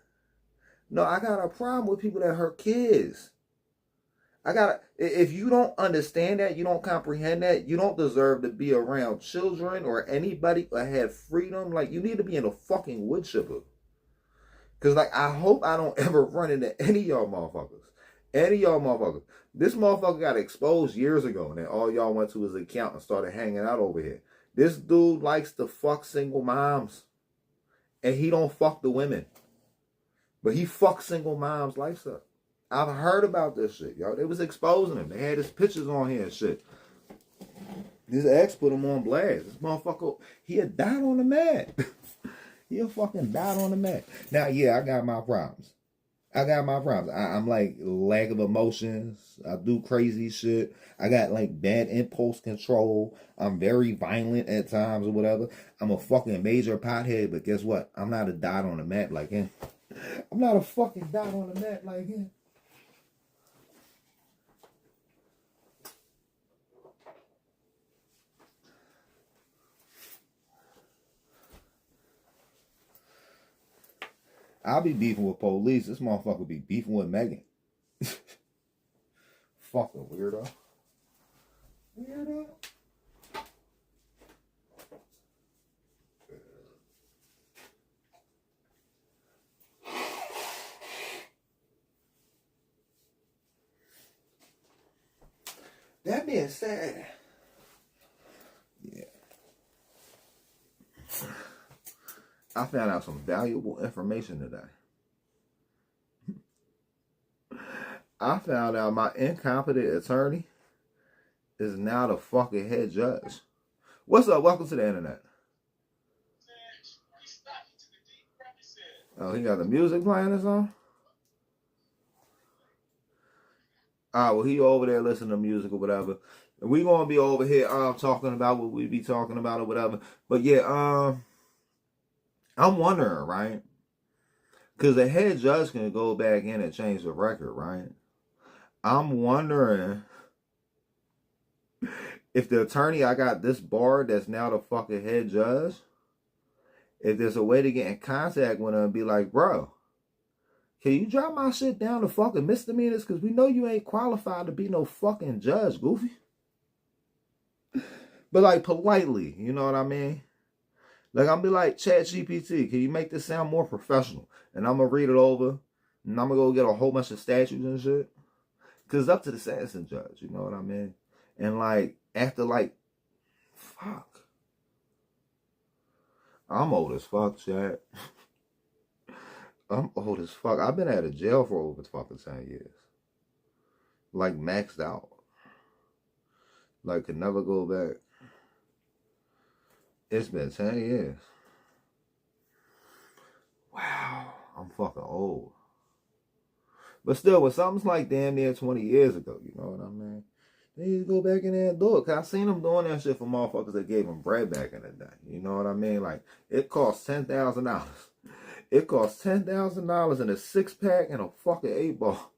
No, I got a problem with people that hurt kids. If you don't understand that, you don't comprehend that, you don't deserve to be around children or anybody or have freedom. Like, you need to be in a fucking wood chipper. Because, like, I hope I don't ever run into any of y'all motherfuckers. Any of y'all motherfuckers. This motherfucker got exposed years ago, and then all y'all went to his account and started hanging out over here. This dude likes to fuck single moms. And he don't fuck the women. But he fucks single moms' lives up. I've heard about this shit, y'all. They was exposing him. They had his pictures on here and shit. His ex put him on blast. This motherfucker, he had died on the mat. He fucking died on the mat. Now, yeah, I got my problems. I'm like lack of emotions. I do crazy shit. I got like bad impulse control. I'm very violent at times or whatever. I'm a fucking major pothead, but guess what? I'm not a dot on the map like him. I'm not a fucking dot on the map like him. I'll be beefing with police. This motherfucker be beefing with Megan. Fucking weirdo. Weirdo. That being said, yeah, I found out some valuable information today. I found out my incompetent attorney is now the fucking head judge. What's up? Welcome to the internet. Oh, he got the music playing or something? Alright, well, he over there listening to music or whatever. And we gonna be over here talking about what we be talking about or whatever. But yeah, I'm wondering, right? Because the head judge can go back in and change the record, right? I'm wondering if the attorney I got this bar that's now the fucking head judge, if there's a way to get in contact with him and be like, bro, can you drop my shit down to fucking misdemeanors? Because we know you ain't qualified to be no fucking judge, goofy. But like politely, you know what I mean? Like I'm be like, ChatGPT, can you make this sound more professional? And I'm going to read it over. And I'm going to go get a whole bunch of statutes and shit. Because it's up to the sentencing judge, you know what I mean? And like, after like, fuck. I'm old as fuck, Chad. I'm old as fuck. I've been out of jail for over fucking 10 years. Like maxed out. Like could never go back. It's been 10 years. Wow. I'm fucking old. But still, when something's like damn near 20 years ago, you know what I mean? They need to go back in there and do it. Because I seen them doing that shit for motherfuckers that gave them bread back in the day. You know what I mean? Like, it cost $10,000. It cost $10,000 and a 6-pack and a fucking 8-ball.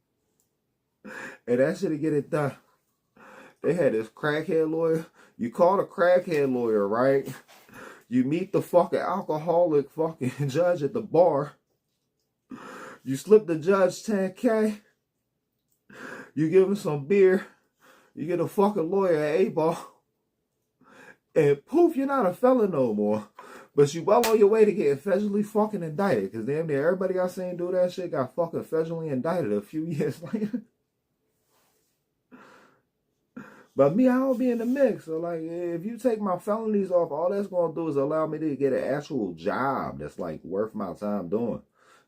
And that shit to get it done. They had this crackhead lawyer. You call the crackhead lawyer, right? You meet the fucking alcoholic fucking judge at the bar. You slip the judge 10K. You give him some beer. You get a fucking lawyer at 8-ball. And poof, you're not a felon no more. But you well on your way to getting federally fucking indicted. Because damn near everybody I seen do that shit got fucking federally indicted a few years later. But me, I don't be in the mix. So like, if you take my felonies off, all that's going to do is allow me to get an actual job that's like worth my time doing.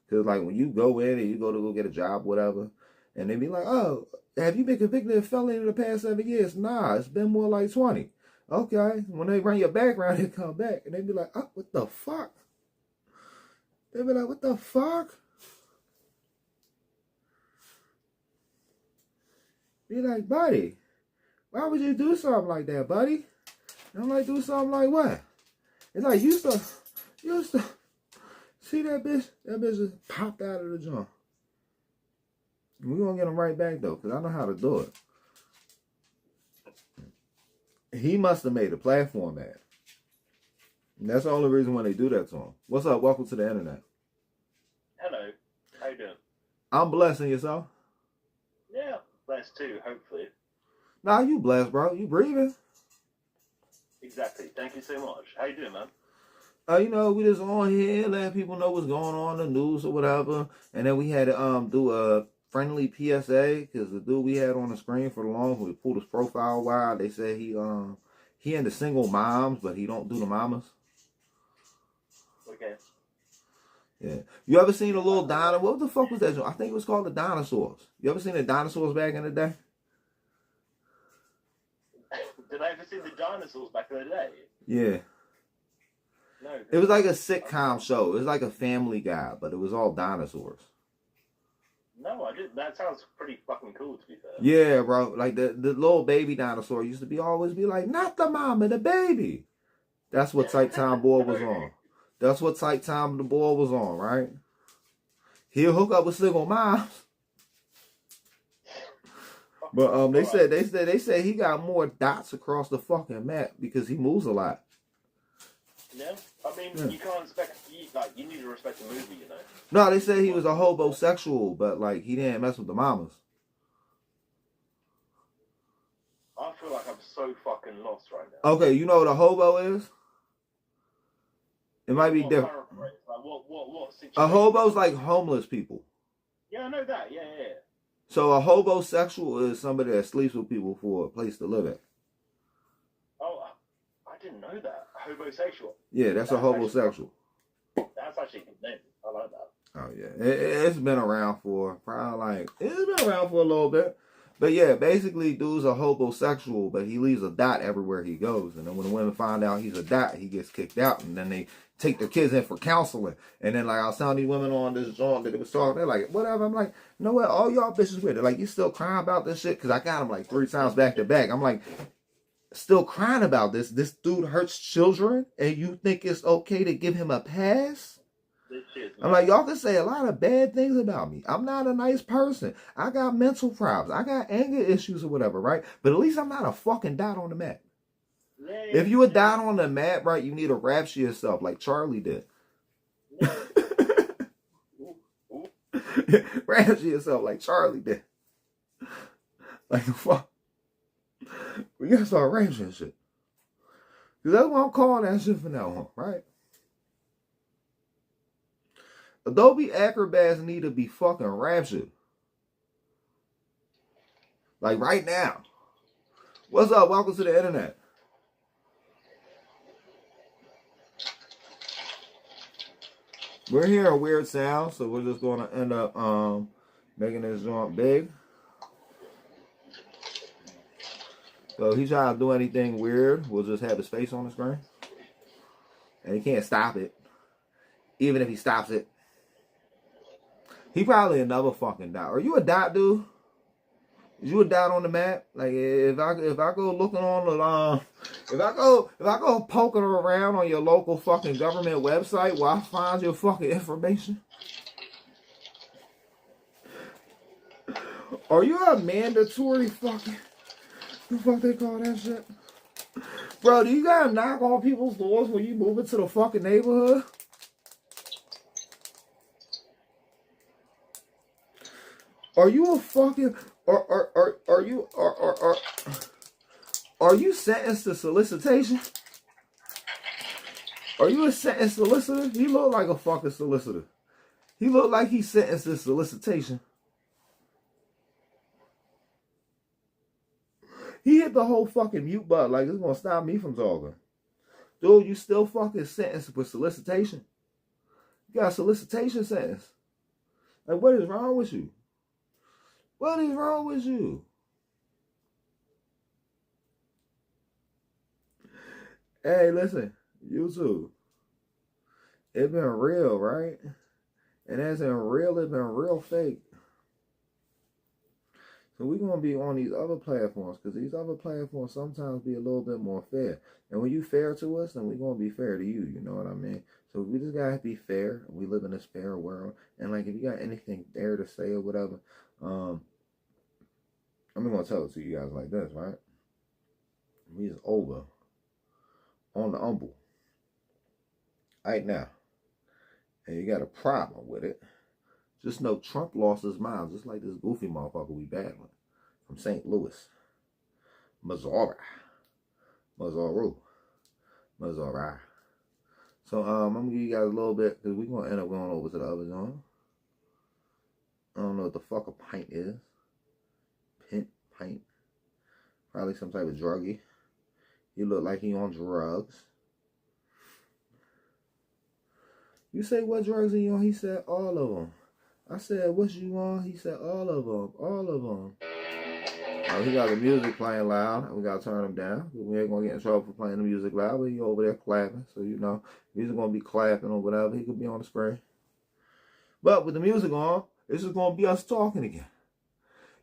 Because like when you go in and you go to go get a job, whatever, and they be like, oh, have you been convicted of felony in the past 7 years? Nah, it's been more like 20. Okay. When they run your background, they come back and they be like, oh, what the fuck? They be like, what the fuck? Be like, buddy, why would you do something like that, buddy? And I'm like, do something like what? It's like, you used to see that bitch? That bitch just popped out of the joint. We're going to get him right back, though, because I know how to do it. He must have made a platform ad. And that's the only reason why they do that to him. What's up? Welcome to the internet. Hello. How you doing? I'm blessing yourself. Yeah, blessed too, hopefully. Nah, you blessed, bro. You breathing. Exactly. Thank you so much. How you doing, man? You know, we just on here letting people know what's going on in the news or whatever. And then we had to do a friendly PSA because the dude we had on the screen for the long, we pulled his profile wide. They said he into single moms, but he don't do the mamas. Okay. Yeah. You ever seen a little dinosaur? What the fuck was that? I think it was called the dinosaurs. You ever seen the dinosaurs back in the day? Did I ever see the dinosaurs back in the day? Yeah. No. It was like a sitcom show. It was like a Family Guy, but it was all dinosaurs. No, I didn't. That sounds pretty fucking cool, to be fair. Yeah, bro. Like the little baby dinosaur used to always be like, not the mama, the baby. That's what Type Time Boy was on. That's what Type Time the Boy was on, right? He'll hook up with single moms. But they said he got more dots across the fucking map because he moves a lot. Yeah, I mean, Yeah. you can't expect, you need to respect the movie, you know. No, they said he was a homosexual, but like he didn't mess with the mamas. I feel like I'm so fucking lost right now. Okay, you know what a hobo is? It might be What different. paraphrase? Like, what situation? A hobo's like homeless people. Yeah, I know that. Yeah. So a hobosexual is somebody that sleeps with people for a place to live at. Oh, I didn't know that. Hobosexual. Yeah, that's a hobosexual. That's actually a good name. I like that. Oh yeah, it's been around for probably it's been around for a little bit, but yeah, basically, dude's a hobosexual, but he leaves a dot everywhere he goes, and then when the women find out he's a dot, he gets kicked out, and then they take their kids in for counseling, and then like I was telling these women on this joint that it was talking, they're like, whatever. I'm like, you know what? All y'all bitches with it, like you still crying about this shit because I got him like 3 times back to back. I'm like, still crying about this. This dude hurts children, and you think it's okay to give him a pass? I'm like, y'all can say a lot of bad things about me. I'm not a nice person. I got mental problems. I got anger issues or whatever, right? But at least I'm not a fucking dot on the map. Yeah, If you a dot on the map, right, you need to rapture yourself like Charlie did. Rapture yourself like Charlie did. Like the fuck. We gotta start rapturing shit. Because that's what I'm calling that shit from now on, right? Adobe Acrobats need to be fucking raptured. Like right now. What's up? Welcome to the internet. We're hearing weird sounds, so we're just going to end up making this joint big. So if he tries to do anything weird, we'll just have his face on the screen. And he can't stop it. Even if he stops it. He probably another fucking dot. Are you a dot, dude? Is you a dot on the map? Like if I go looking on the if I go poking around on your local fucking government website, will I find your fucking information? Are you a mandatory fucking the fuck they call that shit? Bro, do you gotta knock on people's doors when you move into the fucking neighborhood? Are you a fucking are you sentenced to solicitation? Are you a sentenced solicitor? He look like a fucking solicitor. He look like he's sentenced to solicitation. He hit the whole fucking mute button like it's gonna stop me from talking. Dude, you still fucking sentenced for solicitation. You got a solicitation sentence. Like, what is wrong with you? What is wrong with you? Hey, listen, YouTube. It been real, right? And as in real, it been real fake. So we're going to be on these other platforms because these other platforms sometimes be a little bit more fair. And when you fair to us, then we're going to be fair to you. You know what I mean? So we just got to be fair. We live in this fair world. And like, if you got anything there to say or whatever, I'm going to tell it to you guys like this, right? We is over on the humble right now. And you got a problem with it. Just know Trump lost his mind, just like this goofy motherfucker we battling from St. Louis, Missouri. So I'm gonna give you guys a little bit because we're gonna end up going over to the other zone. I don't know what the fuck a pint is. Pint. Probably some type of druggie. He look like he on drugs. You say, what drugs are you on? He said, all of them. I said, what you on? He said, all of them. Oh, he got the music playing loud. We got to turn him down. We ain't going to get in trouble for playing the music loud, but he over there clapping. So, you know, if he's going to be clapping or whatever, he could be on the screen. But with the music on, it's just going to be us talking again.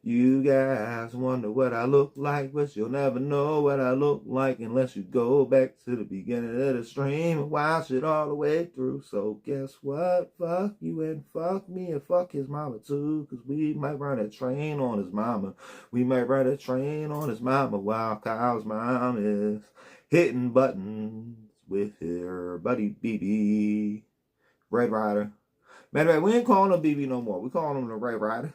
You guys wonder what I look like, but you'll never know what I look like unless you go back to the beginning of the stream and watch it all the way through. So guess what? Fuck you and fuck me and fuck his mama too, because we might run a train on his mama. We might run a train on his mama while Kyle's mom is hitting buttons. with her buddy BB. Red Rider. Matter of fact, we ain't calling him BB no more. We calling him the Red Rider.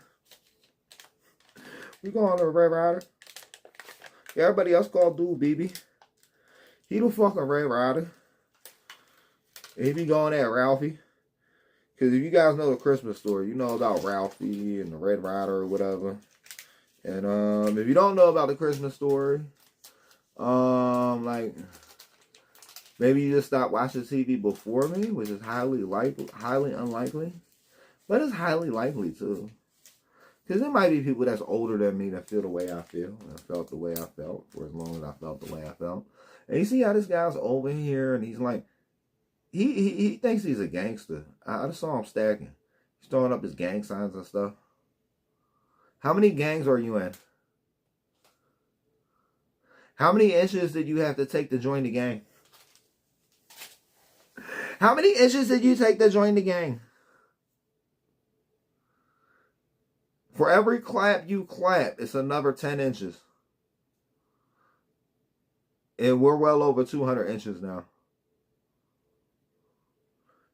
We calling him the Red Rider. Everybody else called dude BB. He the fucking Red Rider. He be going at Ralphie. Because if you guys know the Christmas story, you know about Ralphie and the Red Rider or whatever. And if you don't know about the Christmas story, like maybe you just stopped watching TV before me, which is highly unlikely. But it's highly likely too. Because there might be people that's older than me that feel the way I feel. And felt the way I felt for as long as I felt the way I felt. And you see how this guy's over here and he's like, he thinks he's a gangster. I just saw him stacking. He's throwing up his gang signs and stuff. How many gangs are you in? How many inches did you have to take to join the gang? How many inches did you take to join the gang? For every clap you clap, it's another 10 inches. And we're well over 200 inches now.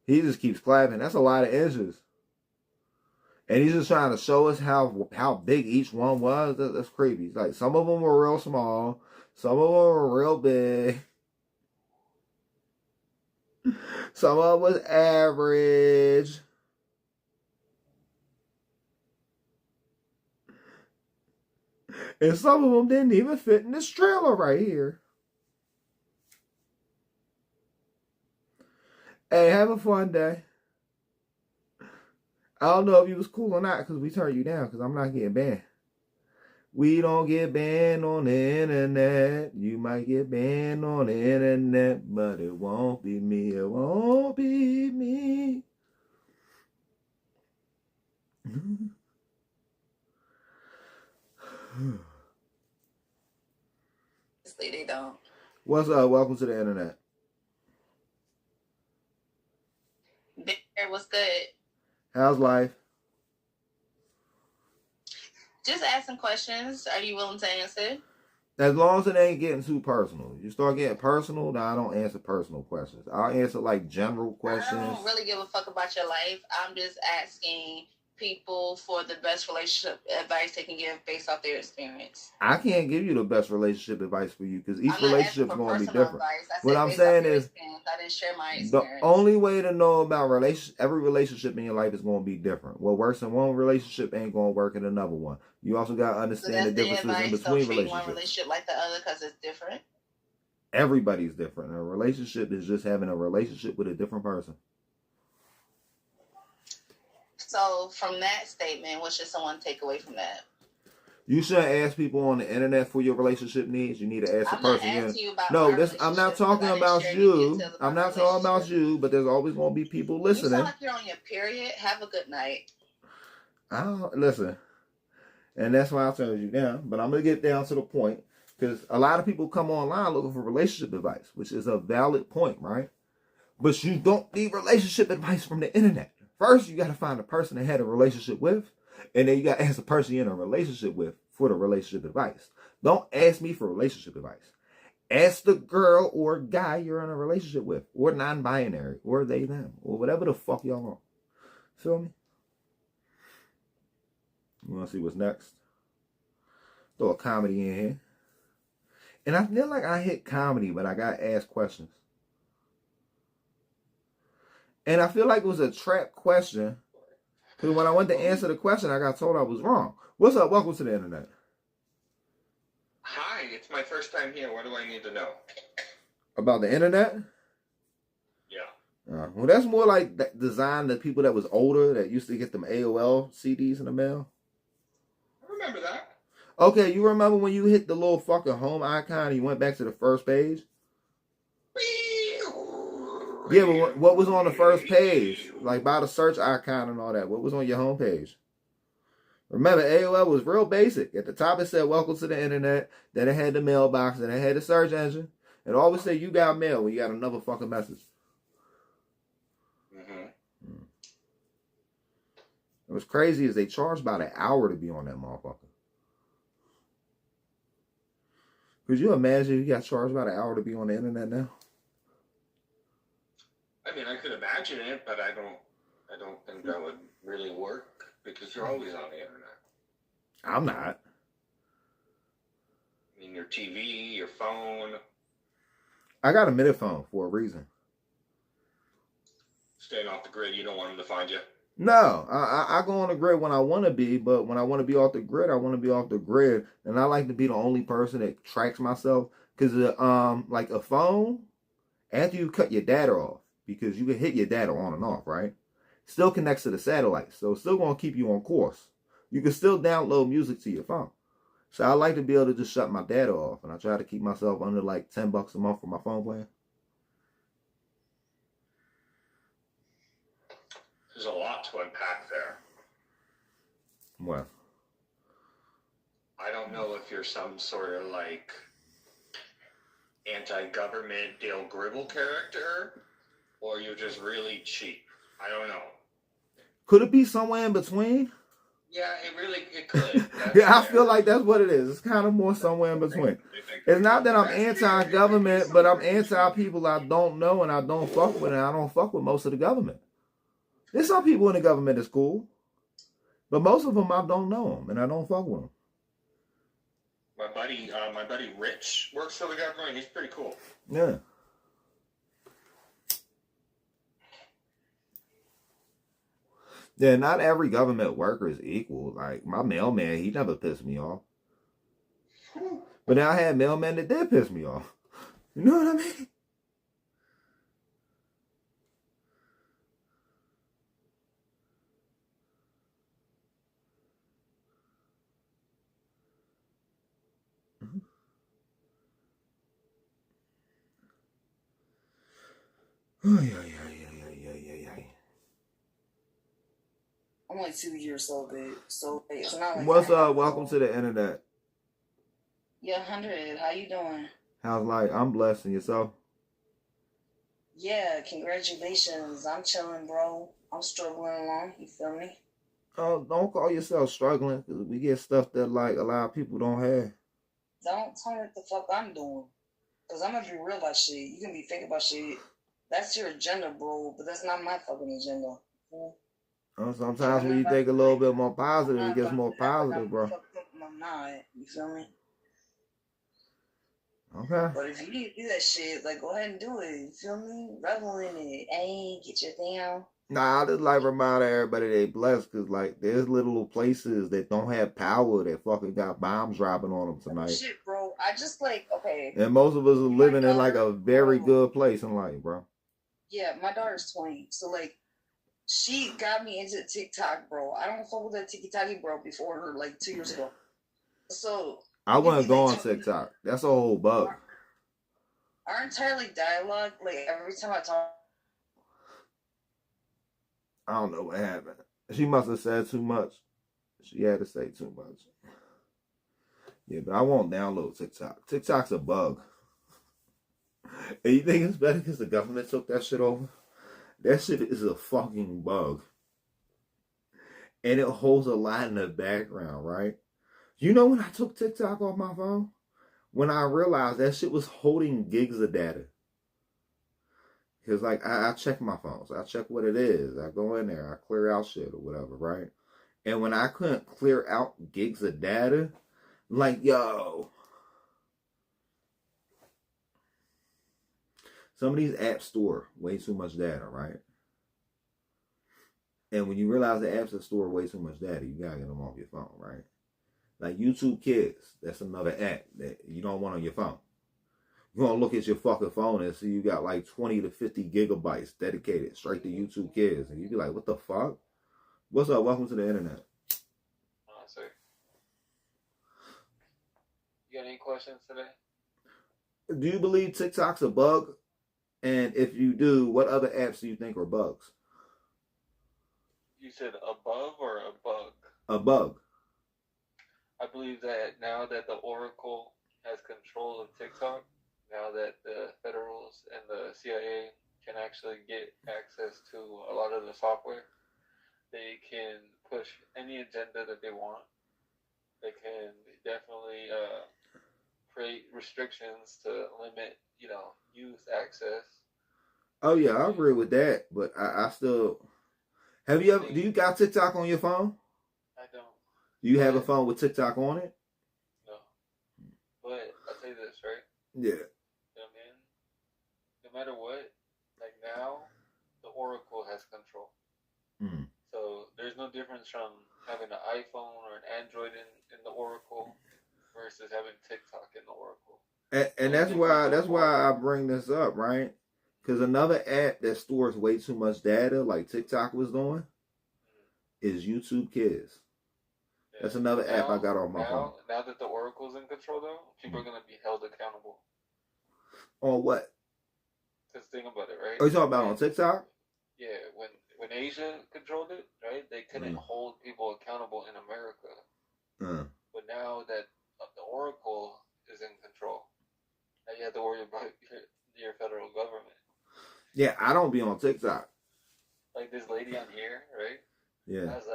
He just keeps clapping. That's a lot of inches. And he's just trying to show us how big each one was. That's creepy. Like, some of them were real small. Some of them were real big. Some of them was average. And some of them didn't even fit in this trailer right here. Hey, have a fun day. I don't know if you was cool or not because we turned you down because I'm not getting banned. We don't get banned on the internet. You might get banned on the internet, but it won't be me. It won't be me. They don't. What's up? Welcome to the internet. There, what's good? How's life? Just asking questions. Are you willing to answer? As long as it ain't getting too personal. You start getting personal, then I don't answer personal questions. I'll answer like general questions. I don't really give a fuck about your life. I'm just asking people for the best relationship advice they can give based off their experience. I can't give you the best relationship advice for you because each relationship is going to be different. What I'm saying is, I didn't share my experience. The only way to know about every relationship in your life is going to be different. What works in one relationship ain't going to work in another one. You also got to understand the differences in between relationships. One relationship like the other because it's different. Everybody's different. A relationship is just having a relationship with a different person. So, from that statement, what should someone take away from that? You shouldn't ask people on the internet for your relationship needs. You need to ask the person. I'm not talking about you. I'm not talking about you, but there's always going to be people listening. You sound like you're on your period. Have a good night. Listen. And that's why I turned you down. But I'm going to get down to the point. Because a lot of people come online looking for relationship advice, which is a valid point, right? But you don't need relationship advice from the internet. First, you got to find a person that had a relationship with, and then you got to ask the person you're in a relationship with for the relationship advice. Don't ask me for relationship advice. Ask the girl or guy you're in a relationship with, or non-binary, or they, them, or whatever the fuck y'all want. Feel me? You want to see what's next? Throw a comedy in here. And I feel like I hit comedy, but I got to ask questions. And I feel like it was a trap question. Because when I went to answer the question, I got told I was wrong. What's up? Welcome to the internet. Hi, it's my first time here. What do I need to know? About the internet? Yeah. Well, that's more like that designed to people that was older that used to get them AOL CDs in the mail. I remember that. Okay, you remember when you hit the little fucking home icon and you went back to the first page? Yeah, but what was on the first page? Like by the search icon and all that. What was on your home page? Remember, AOL was real basic. At the top it said, welcome to the internet. Then it had the mailbox. Then it had the search engine. It always said, you got mail when you got another fucking message. Mm-hmm. It was crazy is they charged about an hour to be on that motherfucker. Could you imagine you got charged about an hour to be on the internet now? imagine it, but I don't think that would really work because you're always on the internet. I'm not. I mean, your TV, your phone. I got a minute phone for a reason. Staying off the grid, you don't want them to find you. No, I go on the grid when I want to be, but when I want to be off the grid, I want to be off the grid, and I like to be the only person that tracks myself. Because like a phone, after you cut your data off, because you can hit your data on and off, right? Still connects to the satellite, so it's still gonna keep you on course. You can still download music to your phone. So I like to be able to just shut my data off, and I try to keep myself under like $10 a month for my phone plan. There's a lot to unpack there. Well, I don't know if you're some sort of like anti-government Dale Gribble character, or you're just really cheap. I don't know. could it be somewhere in between? Yeah, it could. Yeah, I feel like that's what it is. It's kind of more somewhere in between. It's not that I'm anti-government, but I'm anti-people I don't know and I don't fuck with, and I don't fuck with most of the government. There's some people in the government that's cool, but most of them I don't know them and I don't fuck with them. My buddy Rich works for the government. He's pretty cool. Yeah. Yeah, not every government worker is equal. Like my mailman, he never pissed me off. But then I had mailmen that did piss me off. You know what I mean? Oh, yeah. I'm like 2 years old, babe. So it's not like What's up? Welcome to the internet. Yeah, 100. How you doing? How's life? I'm blessed, and yourself? Yeah, congratulations. I'm chilling, bro. I'm struggling along. You feel me? Oh, don't call yourself struggling, because we get stuff that like a lot of people don't have. Don't tell me what the fuck I'm doing. Because I'm going to be real about shit. You can be fake about shit. That's your agenda, bro. But that's not my fucking agenda. Sometimes when you think a little bit more positive, it gets more positive, bro. I'm not. You feel me? Okay. But if you need to do that shit, like, go ahead and do it. You feel me? Revel in it. Hey, get your thing out. Nah, I just like remind everybody they blessed, because like there's little places that don't have power that fucking got bombs dropping on them tonight. Shit, bro. I just like, okay. And most of us are living in like a very good place in life, bro. Yeah, my daughter's 20. So like, she got me into TikTok, bro. I don't fuck with that TikTok, bro, before her like 2 years ago. So I wouldn't go on TikTok. That's a whole bug. Our entire like dialogue, like every time I talk, I don't know what happened. She must have said too much. She had to say too much. Yeah, but I won't download TikTok. TikTok's a bug. And you think it's better because the government took that shit over? That shit is a fucking bug. And it holds a lot in the background, right? You know when I took TikTok off my phone? When I realized that shit was holding gigs of data. Because like I check my phones. I check what it is. I go in there. I clear out shit or whatever, right? And when I couldn't clear out gigs of data, like, yo. Some of these apps store way too much data, right? And when you realize the apps that store way too much data, you gotta get them off your phone, right? Like YouTube Kids, that's another app that you don't want on your phone. You're gonna look at your fucking phone and see you got like 20 to 50 gigabytes dedicated straight to YouTube Kids. And you be like, what the fuck? What's up? Welcome to the internet. Oh, sorry. You got any questions today? Do you believe TikTok's a bug? And if you do, what other apps do you think are bugs? You said above or a bug? A bug. I believe that now that the Oracle has control of TikTok, now that the federals and the CIA can actually get access to a lot of the software, they can push any agenda that they want. They can definitely create restrictions to limit, youth access. Oh yeah, I agree with that. But I still have you ever? Do you got TikTok on your phone? I don't. Do you have a phone with TikTok on it? No. But I'll tell you this, right? Yeah. You know what I mean? No matter what, like now, the Oracle has control. Mm. So there's no difference from having an iPhone or an Android in the Oracle versus having TikTok in the Oracle. And that's why I bring this up, right? Because another app that stores way too much data, like TikTok was doing, is YouTube Kids. Yeah. That's another app I got on my phone. Now that the Oracle's in control, though, people are going to be held accountable. On what? Because think about it, right? Are you talking about on TikTok? Yeah, when Asia controlled it, right, they couldn't hold people accountable in America. But now that the Oracle is in control, now you have to worry about your federal government. Yeah, I don't be on TikTok. Like this lady on here, right? Yeah. I was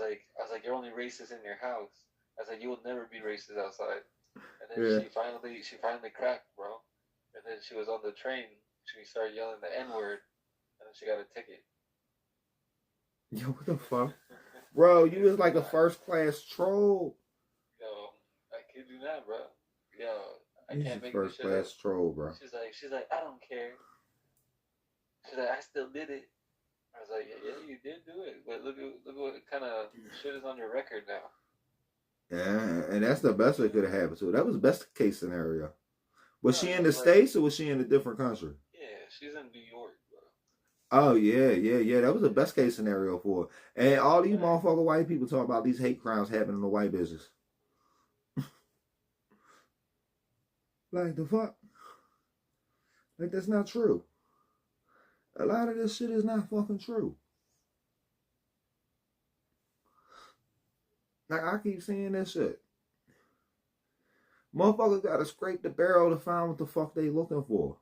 like, you're only racist in your house. I was like, you will never be racist outside. And then she finally cracked, bro. And then she was on the train. She started yelling the N-word, and then she got a ticket. Yo, what the fuck? Bro, you was like a first-class troll. Yo, I kid you not, bro. Yo, I can't make this shit up. First-class troll, bro. She's like, I don't care. She's like, I still did it. I was like, yeah, you did do it, but look what kind of shit is on your record now. Yeah, and that's the best that could have happened to her. That was the best case scenario. Was she in the States or was she in a different country? Yeah, she's in New York, bro. Oh, yeah. That was the best case scenario for her. And all these motherfucking white people talk about these hate crimes happening in the white business. Like, the fuck? Like, that's not true. A lot of this shit is not fucking true. Like, I keep seeing this shit. Motherfuckers gotta scrape the barrel to find what the fuck they looking for.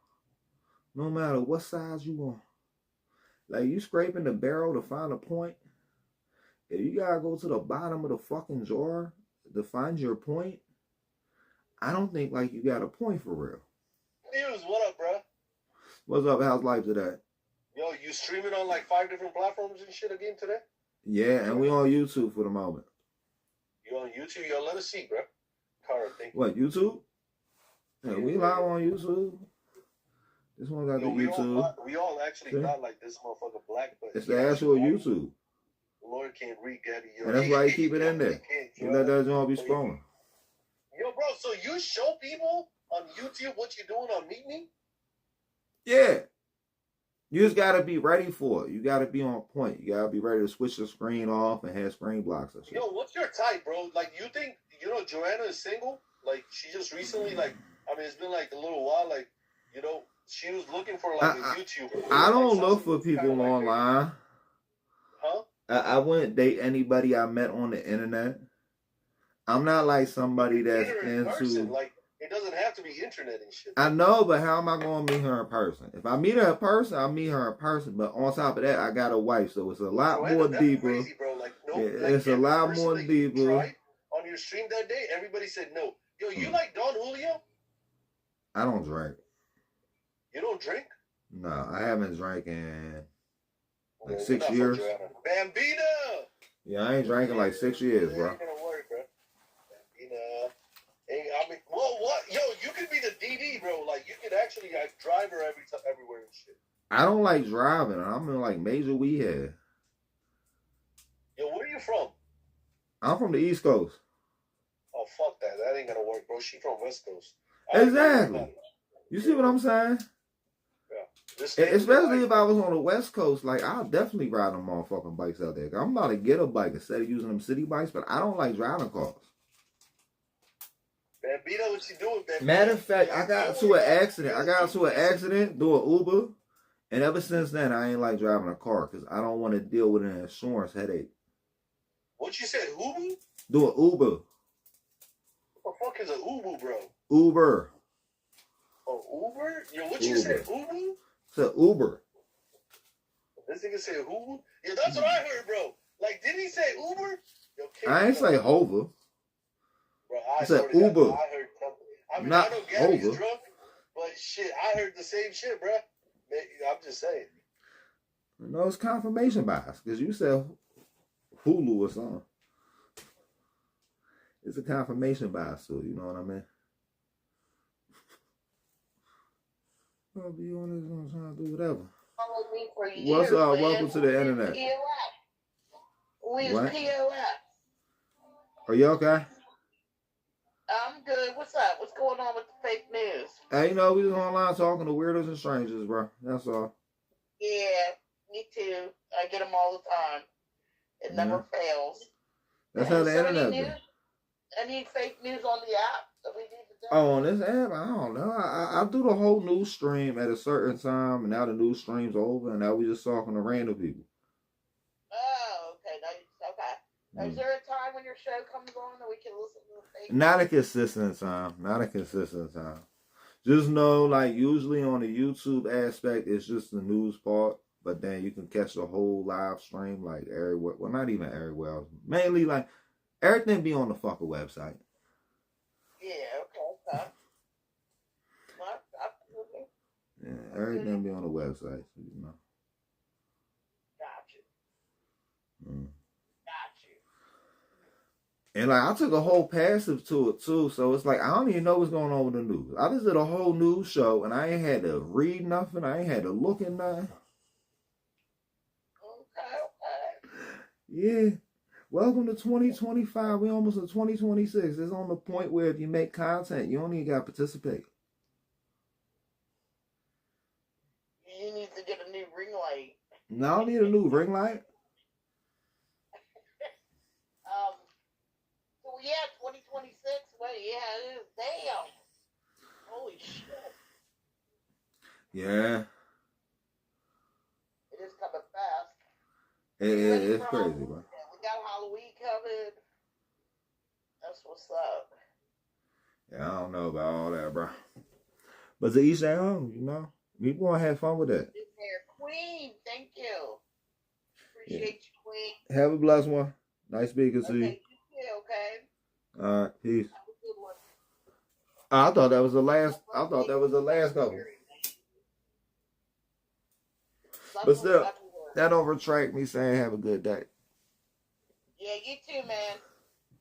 No matter what size you want. Like, you scraping the barrel to find a point. If you gotta go to the bottom of the fucking jar to find your point, I don't think, like, you got a point for real. News, what up, bro? What's up? How's life today? Yo, you streaming on, like, 5 different platforms and shit again today? Yeah, and we on YouTube for the moment. You on YouTube? Yo, let us see, bro. Thank you. What, YouTube? Yeah, we live on YouTube. This one got the YouTube. We all actually got like this motherfucker black, but it's the actual YouTube. The Lord can't read Gaddy. And that's why he keep it in there. You let that joint be scrolling. Yo, bro, so you show people on YouTube what you're doing on Meet Me? Yeah. You just gotta be ready for it. You gotta be on point. You gotta be ready to switch the screen off and have screen blocks and shit. Yo, what's your type, bro? Like, you think, you know, Joanna is single? Like, she just recently, like, I mean, it's been like a little while, like, you know, she was looking for like a YouTuber. I don't look for people online. Huh? I wouldn't date anybody I met on the internet. I'm not like somebody that's into. Like, it doesn't have to be internet and shit. I know, but how am I going to meet her in person? If I meet her in person, I'll meet her in person. But on top of that, I got a wife, so it's a lot more deeper. Crazy, bro. Like, no, it's a lot more deeper. On your stream that day, everybody said no. Yo, you like Don Julio? I don't drink. You don't drink? No, I haven't drank in like 6 years. Bambina! Yeah, I ain't drank in like 6 years, bro. Ain't gonna work, bro. Bambina. Hey, I mean, well, what? Yo, you could be the DD, bro. Like, you could actually like, drive her everywhere and shit. I don't like driving. I'm in like major weed head. Yo, where are you from? I'm from the East Coast. Oh, fuck that. That ain't gonna work, bro. She from West Coast. Exactly. You see what I'm saying? Yeah. Especially if I was on the West Coast, like, I'll definitely ride them motherfucking bikes out there. I'm about to get a bike instead of using them city bikes, but I don't like driving cars. Bambino, what you doing, Bambino? Matter of fact, I got into an accident doing Uber, and ever since then, I ain't like driving a car because I don't want to deal with an insurance headache. What you said, Uber? Doing Uber. What the fuck is an Uber, bro? Uber. Oh, Uber? Yo, what you said, Uber? It's an Uber. This nigga said Uber? Yeah, that's what I heard, bro. Like, did he say Uber? Yo, I ain't say Hover. Bro, I said Uber. I heard something. I mean, not I know Gabby's Hover. drunk, but shit, I heard the same shit, bro. I'm just saying. No, it's confirmation bias because you said Hulu or something. It's a confirmation bias, so you know what I mean? I'll be on this, I'm trying to do whatever. Followed me for years. What's up? Man. Welcome to the internet. We What? POF. Are you okay? I'm good. What's up? What's going on with the fake news? Hey, you know, we just online talking to weirdos and strangers, bro. That's all. Yeah, me too. I get them all the time. It never fails. That's how the internet Any be. Any fake news on the app that we need to do? Oh, on this app? I don't know. I do the whole news stream at a certain time, and now the news stream's over, and now we just talking to random people. Oh, okay. Now, is there a time when your show comes on that we can listen to the fake Not a consistent time. Not a consistent time. Just know, like, usually on the YouTube aspect, it's just the news part, but then you can catch the whole live stream, like, everywhere. Well, not even everywhere else. Mainly, like, everything be on the fucking website. Yeah, okay. Well, absolutely. Yeah, everything be on the website, so you know. Gotcha. Mm. Gotcha. And like I took a whole passive to it too, so it's like I don't even know what's going on with the news. I just did a whole news show, and I ain't had to read nothing. I ain't had to look at nothing. Okay. Yeah. Welcome to 2025. We almost in 2026. It's on the point where if you make content, you don't even got to participate. You need to get a new ring light. Now I don't need a new ring light. So yeah, 2026. Wait, yeah, it is. Damn. Holy shit. Yeah. It is coming fast. It's crazy, bro. We got Halloween coming. That's what's up. Yeah, I don't know about all that, bro. But to each their own, you know. We gonna have fun with that. Queen, thank you. Appreciate you, Queen. Have a blessed one. Nice speaking to you. Okay, okay. All right, peace. Have a good one. I thought that was the last. I thought that was the last couple. But still, that don't retract me saying have a good day. Yeah, you too, man.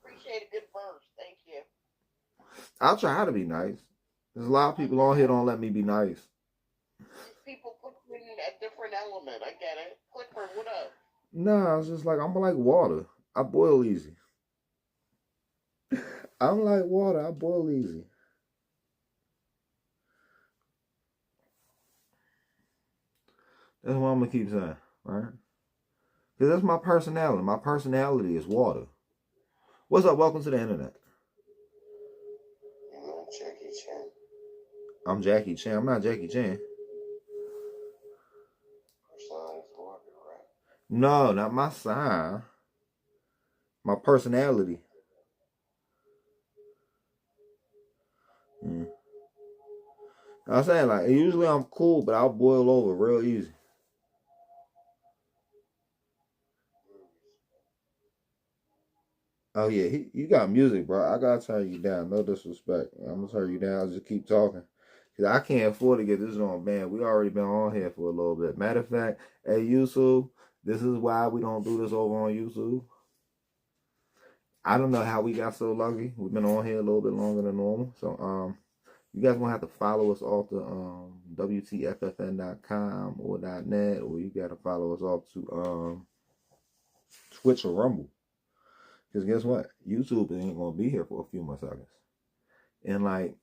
Appreciate a good verse. Thank you. I'll try to be nice. There's a lot of people on here don't let me be nice. These people put you in a different element. I get it. Clipper, what up? No, it's just like I'm like water. I boil easy. I'm like water. I boil easy. That's what I'm gonna keep saying, right? Because that's my personality. My personality is water. What's up? Welcome to the internet. I'm Jackie Chan. I'm Jackie Chan. I'm not Jackie Chan. Personality is water, right? No, not my sign. My personality. I'm saying, like, usually I'm cool, but I'll boil over real easy. Oh, yeah, you got music, bro. I gotta turn you down. No disrespect. I'm gonna turn you down. I'll just keep talking. Because I can't afford to get this on banned. We already been on here for a little bit. Matter of fact, hey, YouTube, this is why we don't do this over on YouTube. I don't know how we got so lucky. We've been on here a little bit longer than normal. So, you guys gonna have to follow us off the WTFFN.com or .net, or you gotta follow us off to Twitch or Rumble. Because guess what? YouTube ain't gonna be here for a few more seconds. And like